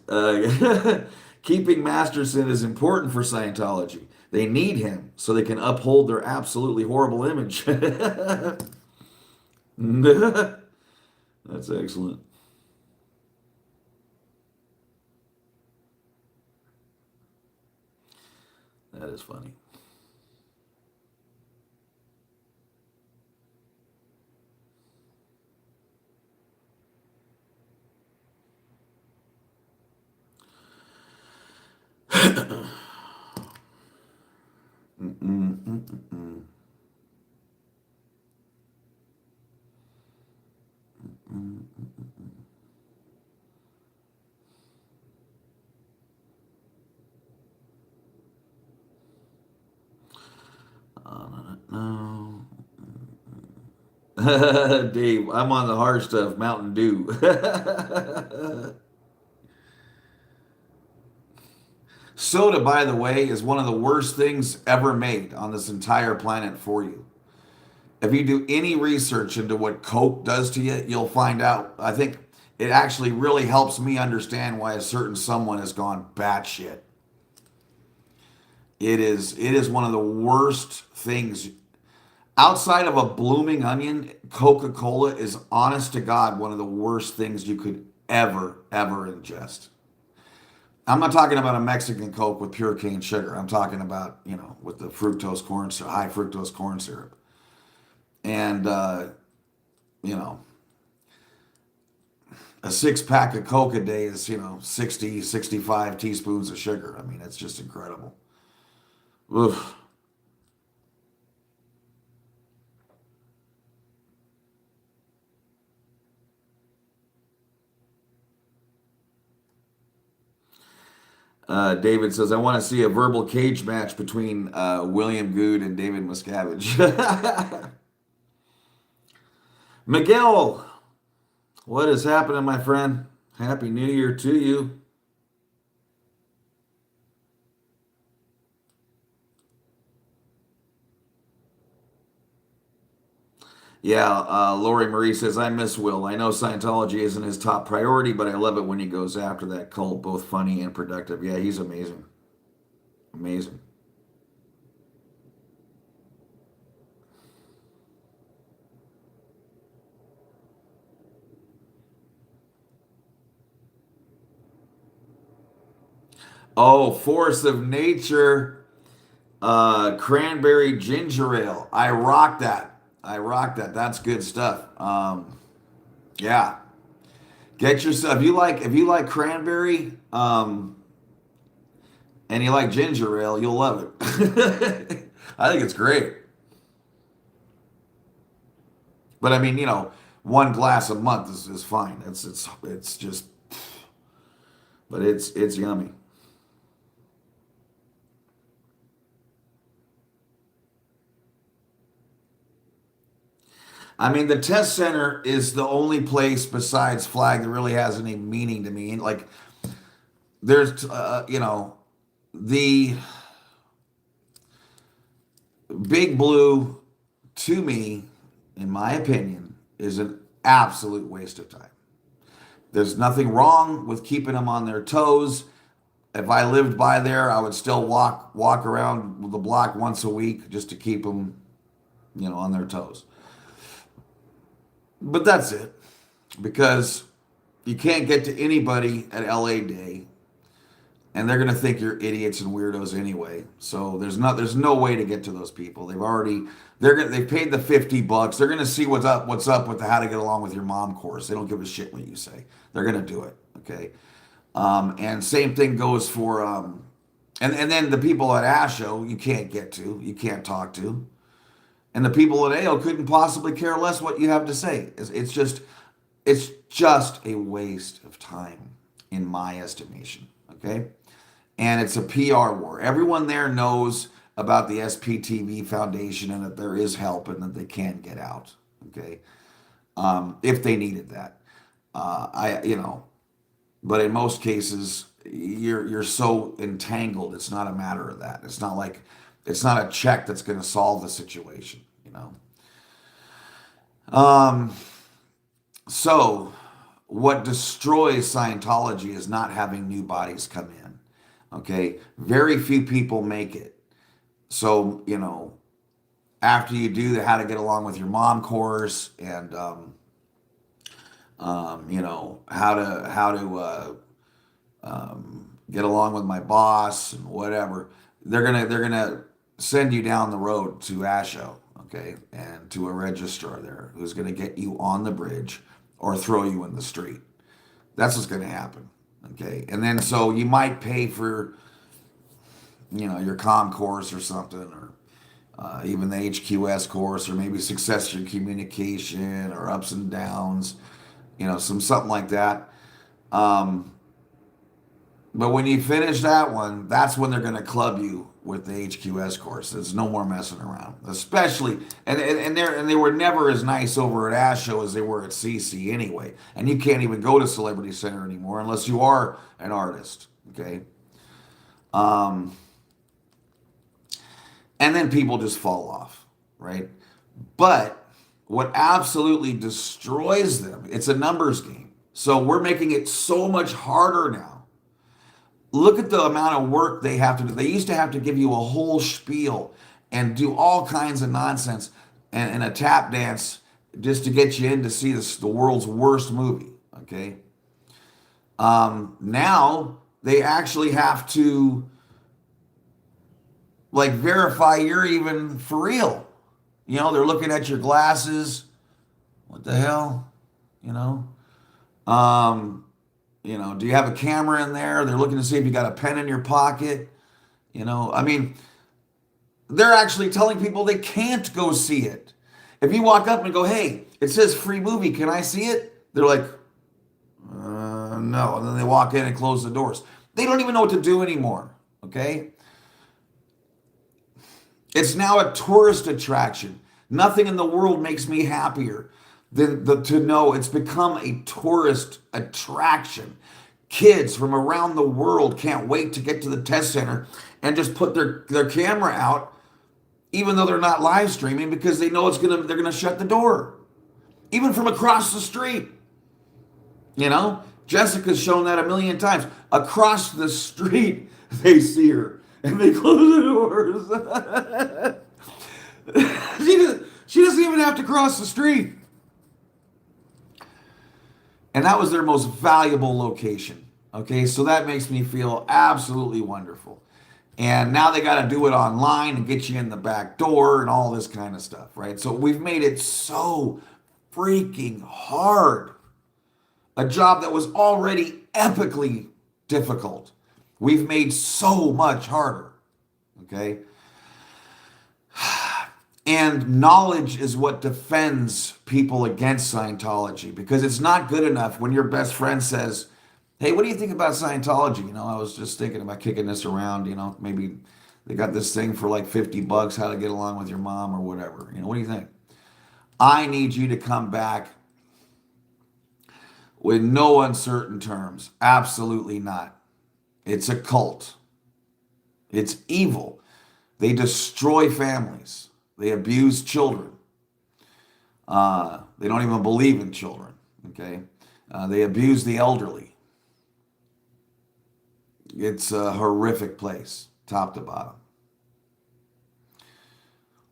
keeping Masterson is important for Scientology. They need him so they can uphold their absolutely horrible image. That's excellent. That is funny. Mm-mm-mm-mm-mm. No. Dave, I'm on the hard stuff, Mountain Dew. Soda, by the way, is one of the worst things ever made on this entire planet for you. If you do any research into what Coke does to you, you'll find out. I think it actually really helps me understand why a certain someone has gone batshit. It is one of the worst things. Outside of a blooming onion, Coca-Cola is honest to God one of the worst things you could ever ingest. I'm not talking about a Mexican Coke with pure cane sugar. I'm talking about, with the fructose corn syrup, high fructose corn syrup. And, you know, a six pack of Coke a day is, 60, 65 teaspoons of sugar. I mean, it's just incredible. Oof. David says, I want to see a verbal cage match between William Good and David Miscavige. Miguel, what is happening, my friend? Happy New Year to you. Yeah, Lori Marie says, I miss Will. I know Scientology isn't his top priority, but I love it when he goes after that cult, both funny and productive. Yeah, he's amazing. Amazing. Oh, Force of Nature, cranberry ginger ale. I rock that. I rock that. That's good stuff. Yeah. Get yourself if you like cranberry, and you like ginger ale, you'll love it. I think it's great. But I mean, one glass a month is fine. It's just, but it's yummy. I mean, the test center is the only place besides Flag that really has any meaning to me. Like, there's, the Big Blue, to me, in my opinion, is an absolute waste of time. There's nothing wrong with keeping them on their toes. If I lived by there, I would still walk around the block once a week just to keep them, on their toes. But that's it, because you can't get to anybody at LA Day, and they're gonna think you're idiots and weirdos anyway. So there's no way to get to those people. They've paid the $50. They're gonna see what's up with the How to Get Along with Your Mom course. They don't give a shit what you say. They're gonna do it. Okay. And same thing goes for and then the people at Asho you can't get to, you can't talk to. And the people at AO couldn't possibly care less what you have to say. It's just a waste of time, in my estimation. Okay? And it's a PR war. Everyone there knows about the SPTV Foundation and that there is help and that they can get out. Okay? If they needed that. But in most cases, you're so entangled. It's not a matter of that. It's not a check that's going to solve the situation. Um, so what destroys Scientology is not having new bodies come in. Okay, very few people make it. So after you do the How to Get Along with Your Mom course and how to get along with my boss and whatever, they're gonna send you down the road to ASHO, okay, and to a registrar there who's gonna get you on the bridge or throw you in the street. That's what's gonna happen, okay. And then so you might pay for your comm course or something, or even the HQS course, or maybe successor communication or ups and downs, something like that. But when you finish that one, that's when they're going to club you with the HQS course. There's no more messing around. Especially, and they were never as nice over at ASHO as they were at CC anyway. And you can't even go to Celebrity Center anymore unless you are an artist. Okay. And then people just fall off, right? But what absolutely destroys them, it's a numbers game. So we're making it so much harder now. Look at the amount of work they have to do. They used to have to give you a whole spiel and do all kinds of nonsense and a tap dance just to get you in to see the world's worst movie, okay? Now they actually have to verify you're even for real. They're looking at your glasses. What the hell? Do you have a camera in there? They're looking to see if you got a pen in your pocket. They're actually telling people they can't go see it. If you walk up and go, hey, it says free movie, can I see it? They're like, no. And then they walk in and close the doors. They don't even know what to do anymore, okay? It's now a tourist attraction. Nothing in the world makes me happier than to know it's become a tourist attraction. Kids from around the world can't wait to get to the test center and just put their camera out, even though they're not live streaming, because they know they're gonna shut the door. Even from across the street. Jessica's shown that a million times. Across the street, they see her. And they close the doors. She doesn't even have to cross the street. And that was their most valuable location. Okay, so that makes me feel absolutely wonderful. And now they got to do it online and get you in the back door and all this kind of stuff, right? So we've made it so freaking hard. A job that was already epically difficult. We've made so much harder, okay? And knowledge is what defends people against Scientology, because it's not good enough when your best friend says, hey, what do you think about Scientology? I was just thinking about kicking this around, maybe they got this thing for like $50, How to Get Along with Your Mom or whatever. What do you think? I need you to come back with no uncertain terms. Absolutely not. It's a cult. It's evil. They destroy families. They abuse children. They don't even believe in children. Okay? They abuse the elderly. It's a horrific place, top to bottom.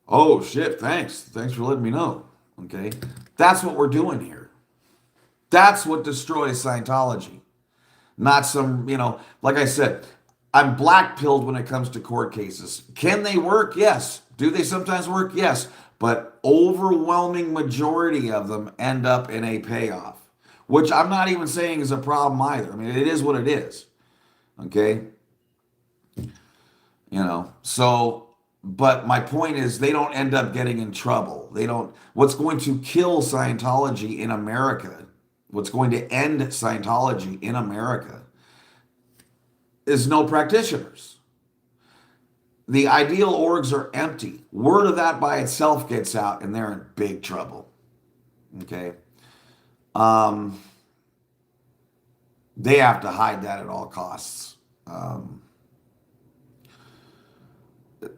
Oh, shit, thanks. Thanks for letting me know. Okay? That's what we're doing here. That's what destroys Scientology. Not some, like I said, I'm black-pilled when it comes to court cases. Can they work? Yes. Do they sometimes work? Yes. But overwhelming majority of them end up in a payoff, which I'm not even saying is a problem either. It is what it is. Okay? So But my point is, they don't end up getting in trouble. They don't. What's going to kill Scientology in America, what's going to end Scientology in America, is no practitioners. The ideal orgs are empty. Word of that by itself gets out, and they're in big trouble. Okay. Um, they have to hide that at all costs.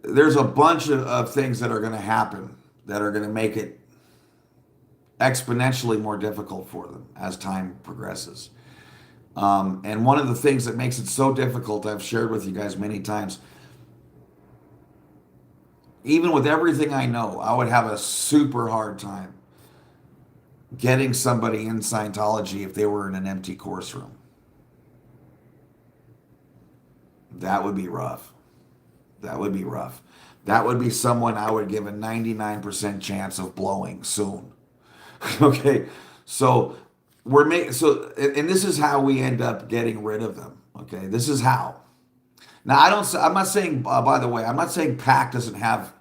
There's a bunch of things that are going to happen that are going to make it exponentially more difficult for them as time progresses. And one of the things that makes it so difficult, I've shared with you guys many times, even with everything I know, I would have a super hard time getting somebody in Scientology if they were in an empty course room. That would be rough. That would be rough. That would be someone I would give a 99% chance of blowing soon. Okay, so and this is how we end up getting rid of them. Okay, this is how. Now I'm not saying, by the way, I'm not saying PAC doesn't have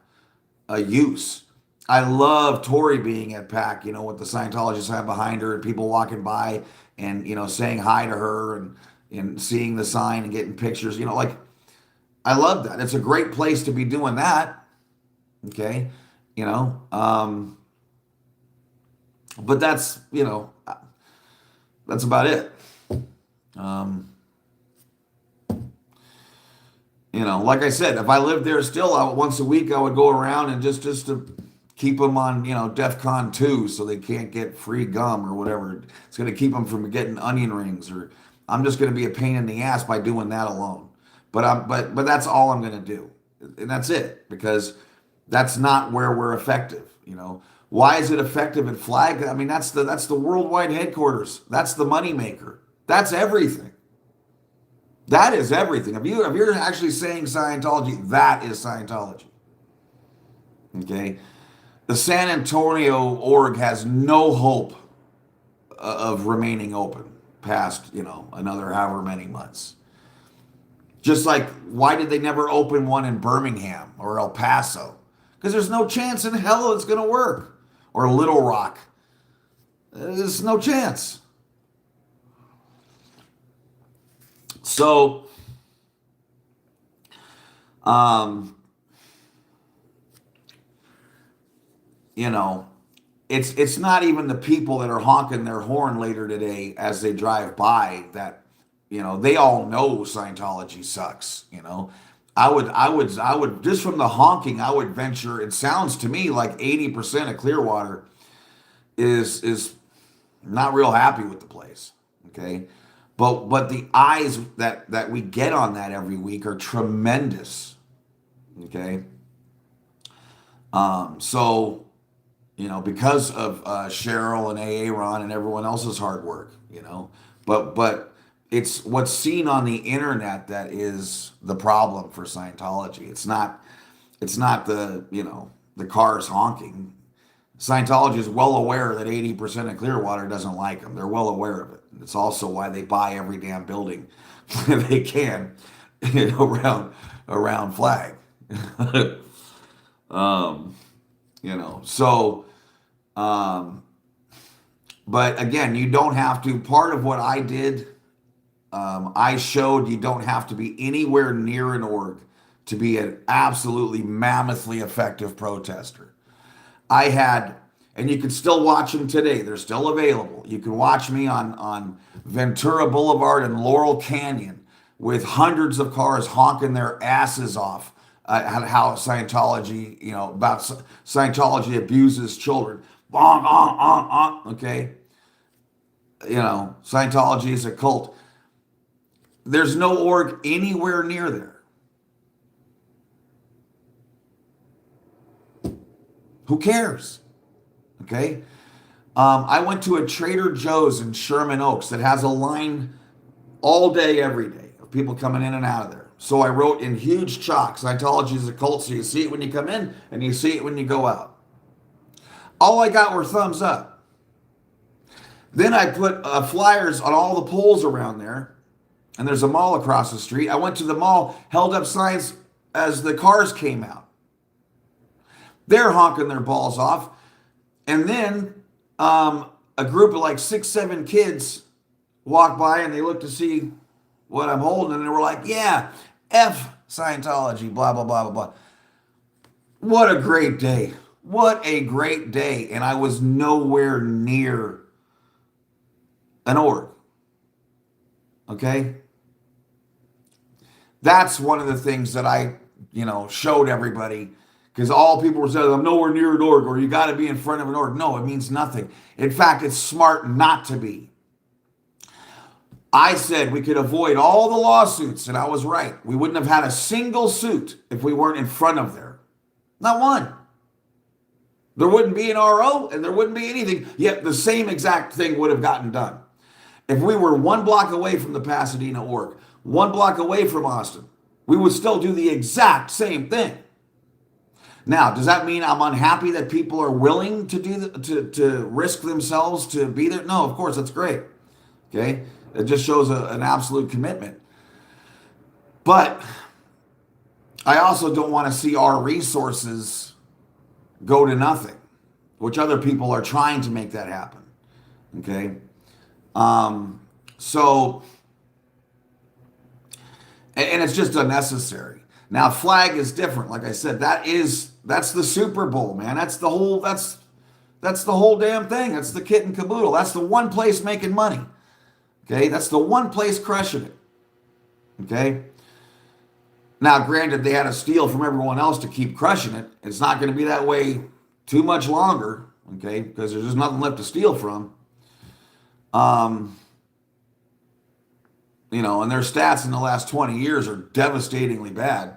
a use. I love Tori being at PAC, with the Scientologist sign behind her and people walking by and, saying hi to her and seeing the sign and getting pictures, like, I love that. It's a great place to be doing that. Okay. But that's about it. Like I said, if I lived there still, once a week I would go around and just to keep them on, DEFCON 2 so they can't get free gum or whatever. It's going to keep them from getting onion rings, or I'm just going to be a pain in the ass by doing that alone. But that's all I'm going to do. And that's it, because that's not where we're effective, Why is it effective at Flag? I mean, that's the worldwide headquarters. That's the moneymaker. That's everything. That is everything. If you're actually saying Scientology, that is Scientology. Okay? The San Antonio org has no hope of remaining open past, another however many months. Just like, why did they never open one in Birmingham or El Paso? Because there's no chance in hell it's going to work. Or Little Rock. There's no chance. So, it's not even the people that are honking their horn later today as they drive by that, they all know Scientology sucks. I would just from the honking, I would venture. It sounds to me like 80% of Clearwater is not real happy with the place. Okay, but the eyes that we get on that every week are tremendous. Okay, so because of Cheryl and AA Ron and everyone else's hard work, but it's what's seen on the internet that is the problem for Scientology. It's not the the cars honking. Scientology is well aware that 80% of Clearwater doesn't like them. They're well aware of it. It's also why they buy every damn building they can around Flag. So but again, you don't have to. Part of what I did, I showed you don't have to be anywhere near an org to be an absolutely mammothly effective protester. I had, and you can still watch them today. They're still available. You can watch me on Ventura Boulevard and Laurel Canyon with hundreds of cars honking their asses off at how Scientology, about Scientology abuses children. Bonk, onk, onk, onk, okay? Scientology is a cult. There's no org anywhere near there. Who cares? Okay? I went to a Trader Joe's in Sherman Oaks that has a line all day, every day of people coming in and out of there. So I wrote in huge chalk, Scientology is a cult, so you see it when you come in and you see it when you go out. All I got were thumbs up. Then I put flyers on all the poles around there, and there's a mall across the street. I went to the mall, held up signs as the cars came out. They're honking their balls off. And then a group of like 6, 7 kids walk by and they look to see what I'm holding, and they were like, yeah, F Scientology, blah, blah, blah, blah, blah. What a great day. What a great day. And I was nowhere near an org. Okay? That's one of the things that I, showed everybody, because all people were saying, I'm nowhere near an org, or you got to be in front of an org. No, it means nothing. In fact, it's smart not to be. I said we could avoid all the lawsuits, and I was right. We wouldn't have had a single suit if we weren't in front of there. Not one. There wouldn't be an RO, and there wouldn't be anything. Yet the same exact thing would have gotten done. If we were 1 block away from the Pasadena org, 1 block away from Austin, we would still do the exact same thing. Now, does that mean I'm unhappy that people are willing to to risk themselves to be there? No, of course, that's great. Okay? It just shows an absolute commitment. But I also don't want to see our resources go to nothing, which other people are trying to make that happen. Okay? So, and it's just unnecessary. Now, flag is different. Like I said, that's the Super Bowl, man. That's the whole damn thing. That's the kit and caboodle. That's the one place making money. Okay, that's the one place crushing it. Okay. Now, granted, they had to steal from everyone else to keep crushing it. It's not going to be that way too much longer. Okay, because there's just nothing left to steal from. And their stats in the last 20 years are devastatingly bad.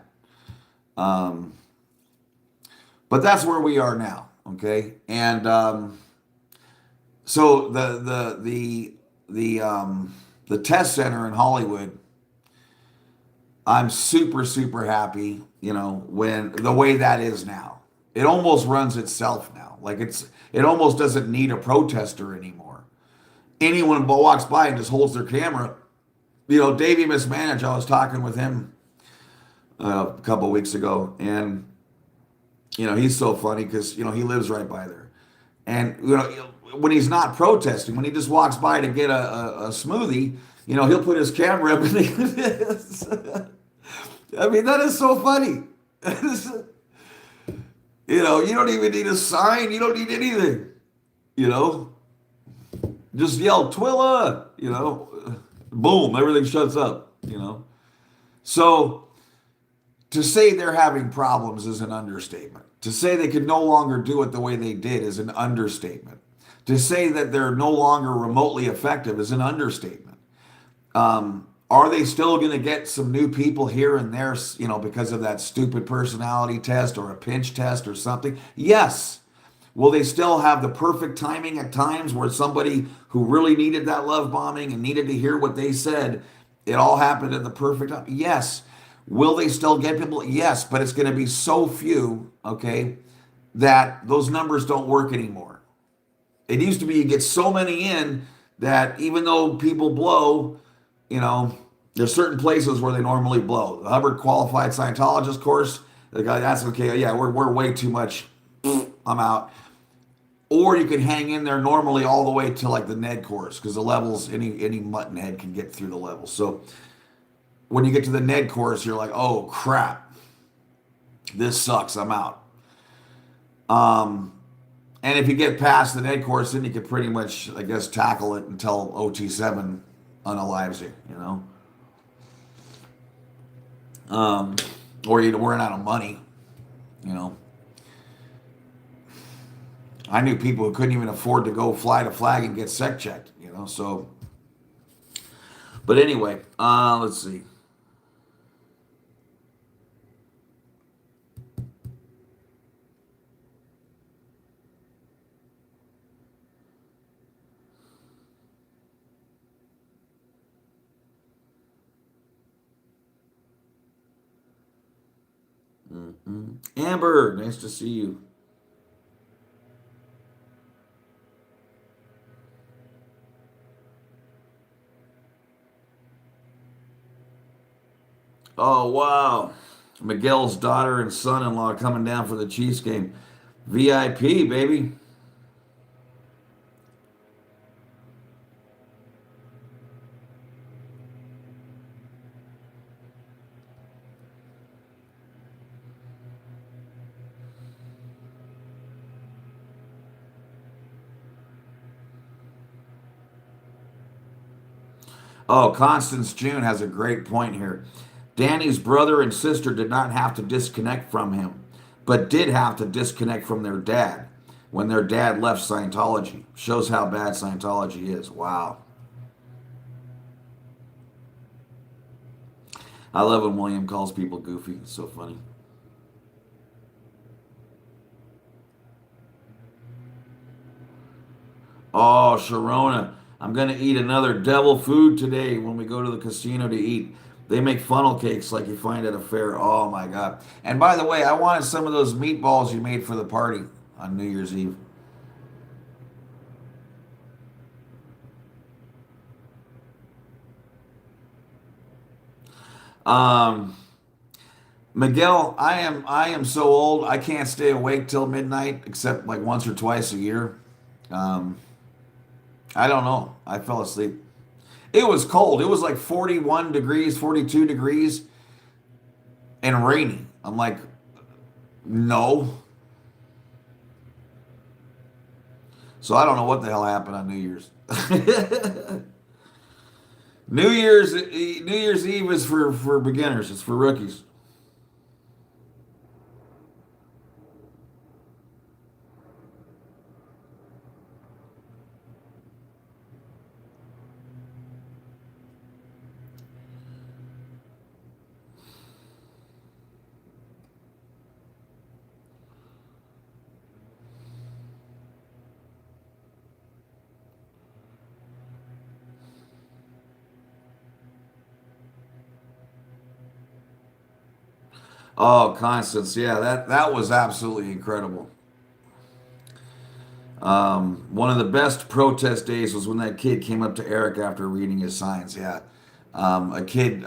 But that's where we are now. Okay, and so the test center in Hollywood, I'm super, super happy, when the way that is now. It almost runs itself now. Like it almost doesn't need a protester anymore. Anyone walks by and just holds their camera. Davey Mismanaged, I was talking with him a couple of weeks ago, and he's so funny because he lives right by there. And when he's not protesting, when he just walks by to get a smoothie, he'll put his camera up and I mean, that is so funny. You don't even need a sign. You don't need anything. Just yell Twilla. Boom, everything shuts up. So to say they're having problems is an understatement. To say they could no longer do it the way they did is an understatement. To say that they're no longer remotely effective is an understatement. Are they still going to get some new people here and there, because of that stupid personality test or a pinch test or something? Yes. Will they still have the perfect timing at times where somebody who really needed that love bombing and needed to hear what they said, it all happened at the perfect time? Yes. Will they still get people? Yes, but it's going to be so few, okay, that those numbers don't work anymore. It used to be you get so many in that even though people blow, there's certain places where they normally blow. The Hubbard Qualified Scientologist course, the guy, that's okay. Yeah, we're way too much. I'm out. Or you can hang in there normally all the way to like the Ned course, because the levels, any mutton head can get through the levels. So when you get to the Ned course, you're like, oh crap, this sucks, I'm out. And if you get past the Ned course, then you can pretty much, I guess, tackle it until OT7 unalives you, or you run out of money, I knew people who couldn't even afford to go fly to flag and get sec checked, so. But anyway, let's see. Amber, nice to see you. Oh, wow. Miguel's daughter and son-in-law coming down for the Chiefs game. VIP, baby. Oh, Constance June has a great point here. Danny's brother and sister did not have to disconnect from him, but did have to disconnect from their dad when their dad left Scientology. Shows how bad Scientology is. Wow. I love when William calls people goofy. It's so funny. Oh, Sharona, I'm going to eat another devil food today when we go to the casino to eat. They make funnel cakes like you find at a fair. Oh my God. And by the way, I wanted some of those meatballs you made for the party on New Year's Eve. Um, Miguel, I am so old I can't stay awake till midnight except like once or twice a year. Um, I don't know. I fell asleep. It was cold. It was like 41 degrees, 42 degrees, and rainy. I'm like, no. So I don't know what the hell happened on New Year's. New Year's Eve is for beginners. It's for rookies. Oh, Constance, yeah, that was absolutely incredible. One of the best protest days was when that kid came up to Eric after reading his signs. Yeah, a kid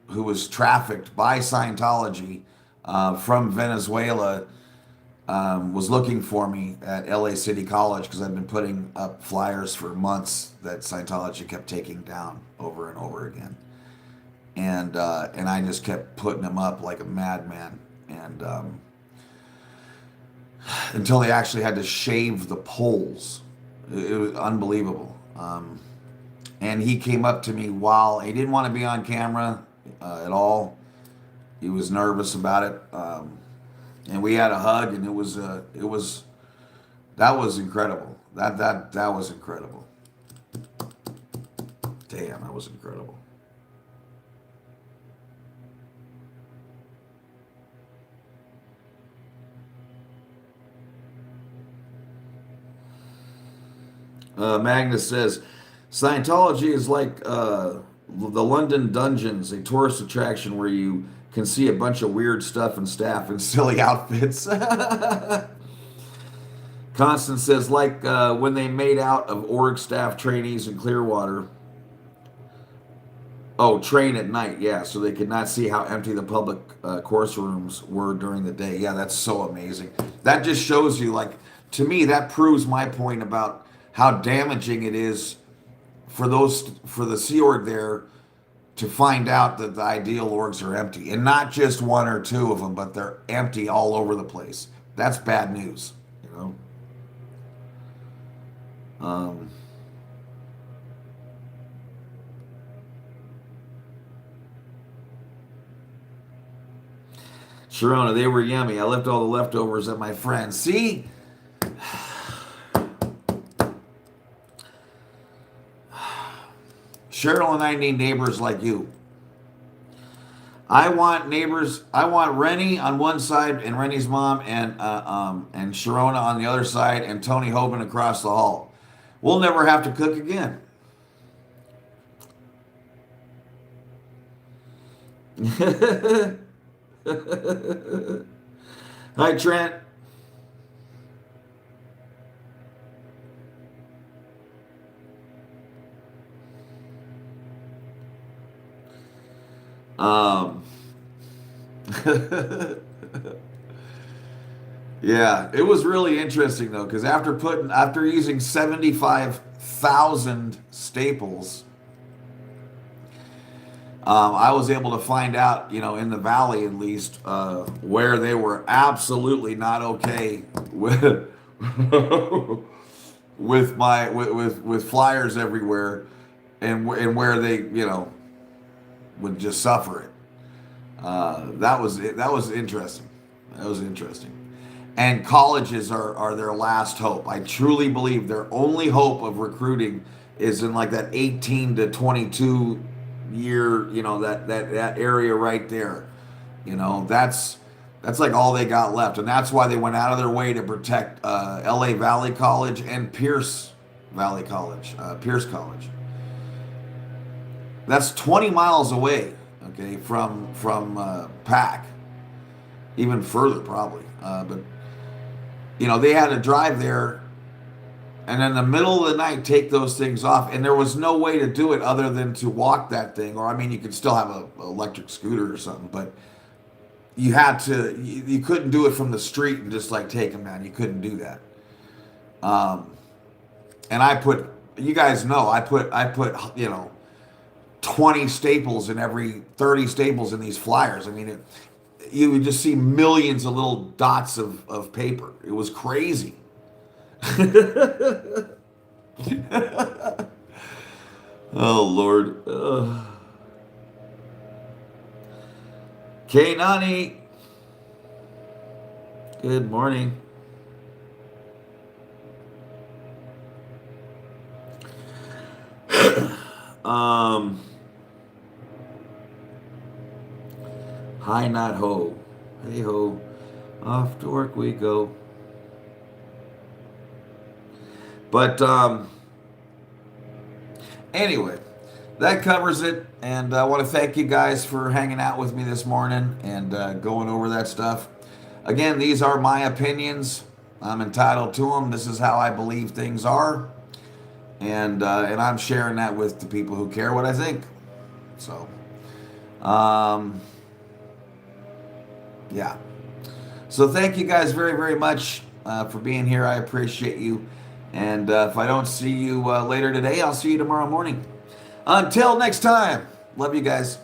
who was trafficked by Scientology from Venezuela was looking for me at LA City College because I've been putting up flyers for months that Scientology kept taking down over and over again, and I just kept putting them up like a madman, and until they actually had to shave the poles. It was unbelievable. And he came up to me while he didn't want to be on camera at all. He was nervous about it, and we had a hug, and it was that was incredible. That was incredible. Damn, that was incredible. Magnus says Scientology is like the London Dungeons, a tourist attraction where you can see a bunch of weird stuff and staff in silly outfits. Constance says, like when they made out of org staff trainees in Clearwater. Oh, train at night, yeah, so they could not see how empty the public course rooms were during the day. Yeah, that's so amazing. That just shows you, like, to me, that proves my point about how damaging it is for the Sea Org there to find out that the ideal orgs are empty, and not just one or two of them, but they're empty all over the place. That's bad news, you know. Um, Sharona, they were yummy. I left all the leftovers at my friend's. See, Cheryl and I need neighbors like you. I want neighbors. I want Rennie on one side and Rennie's mom and Sharona on the other side and Tony Hoban across the hall. We'll never have to cook again. Hi, Trent. Um, Yeah, it was really interesting though, because after using 75,000 staples, I was able to find out, in the valley at least, where they were absolutely not okay with with flyers everywhere, and where they, would just suffer it. That was interesting. That was interesting. And colleges are their last hope. I truly believe their only hope of recruiting is in like that 18 to 22 year, that area right there. That's like all they got left, and that's why they went out of their way to protect L.A. Valley College and Pierce College. That's 20 miles away, okay, from Pac, even further probably. But they had to drive there and in the middle of the night take those things off, and there was no way to do it other than to walk that thing, or I mean, you could still have a electric scooter or something, but you couldn't do it from the street and just like take them down. You couldn't do that. And you guys know, I put 20 staples in every 30 staples in these flyers. I mean, you would just see millions of little dots of paper. It was crazy. Oh, Lord. K Nani. Good morning. Hi, not ho. Hey ho. Off to work we go. But anyway, that covers it. And I want to thank you guys for hanging out with me this morning and going over that stuff. Again, these are my opinions. I'm entitled to them. This is how I believe things are. And I'm sharing that with the people who care what I think. So, yeah. So thank you guys very, very much for being here. I appreciate you. And if I don't see you later today, I'll see you tomorrow morning. Until next time, love you guys.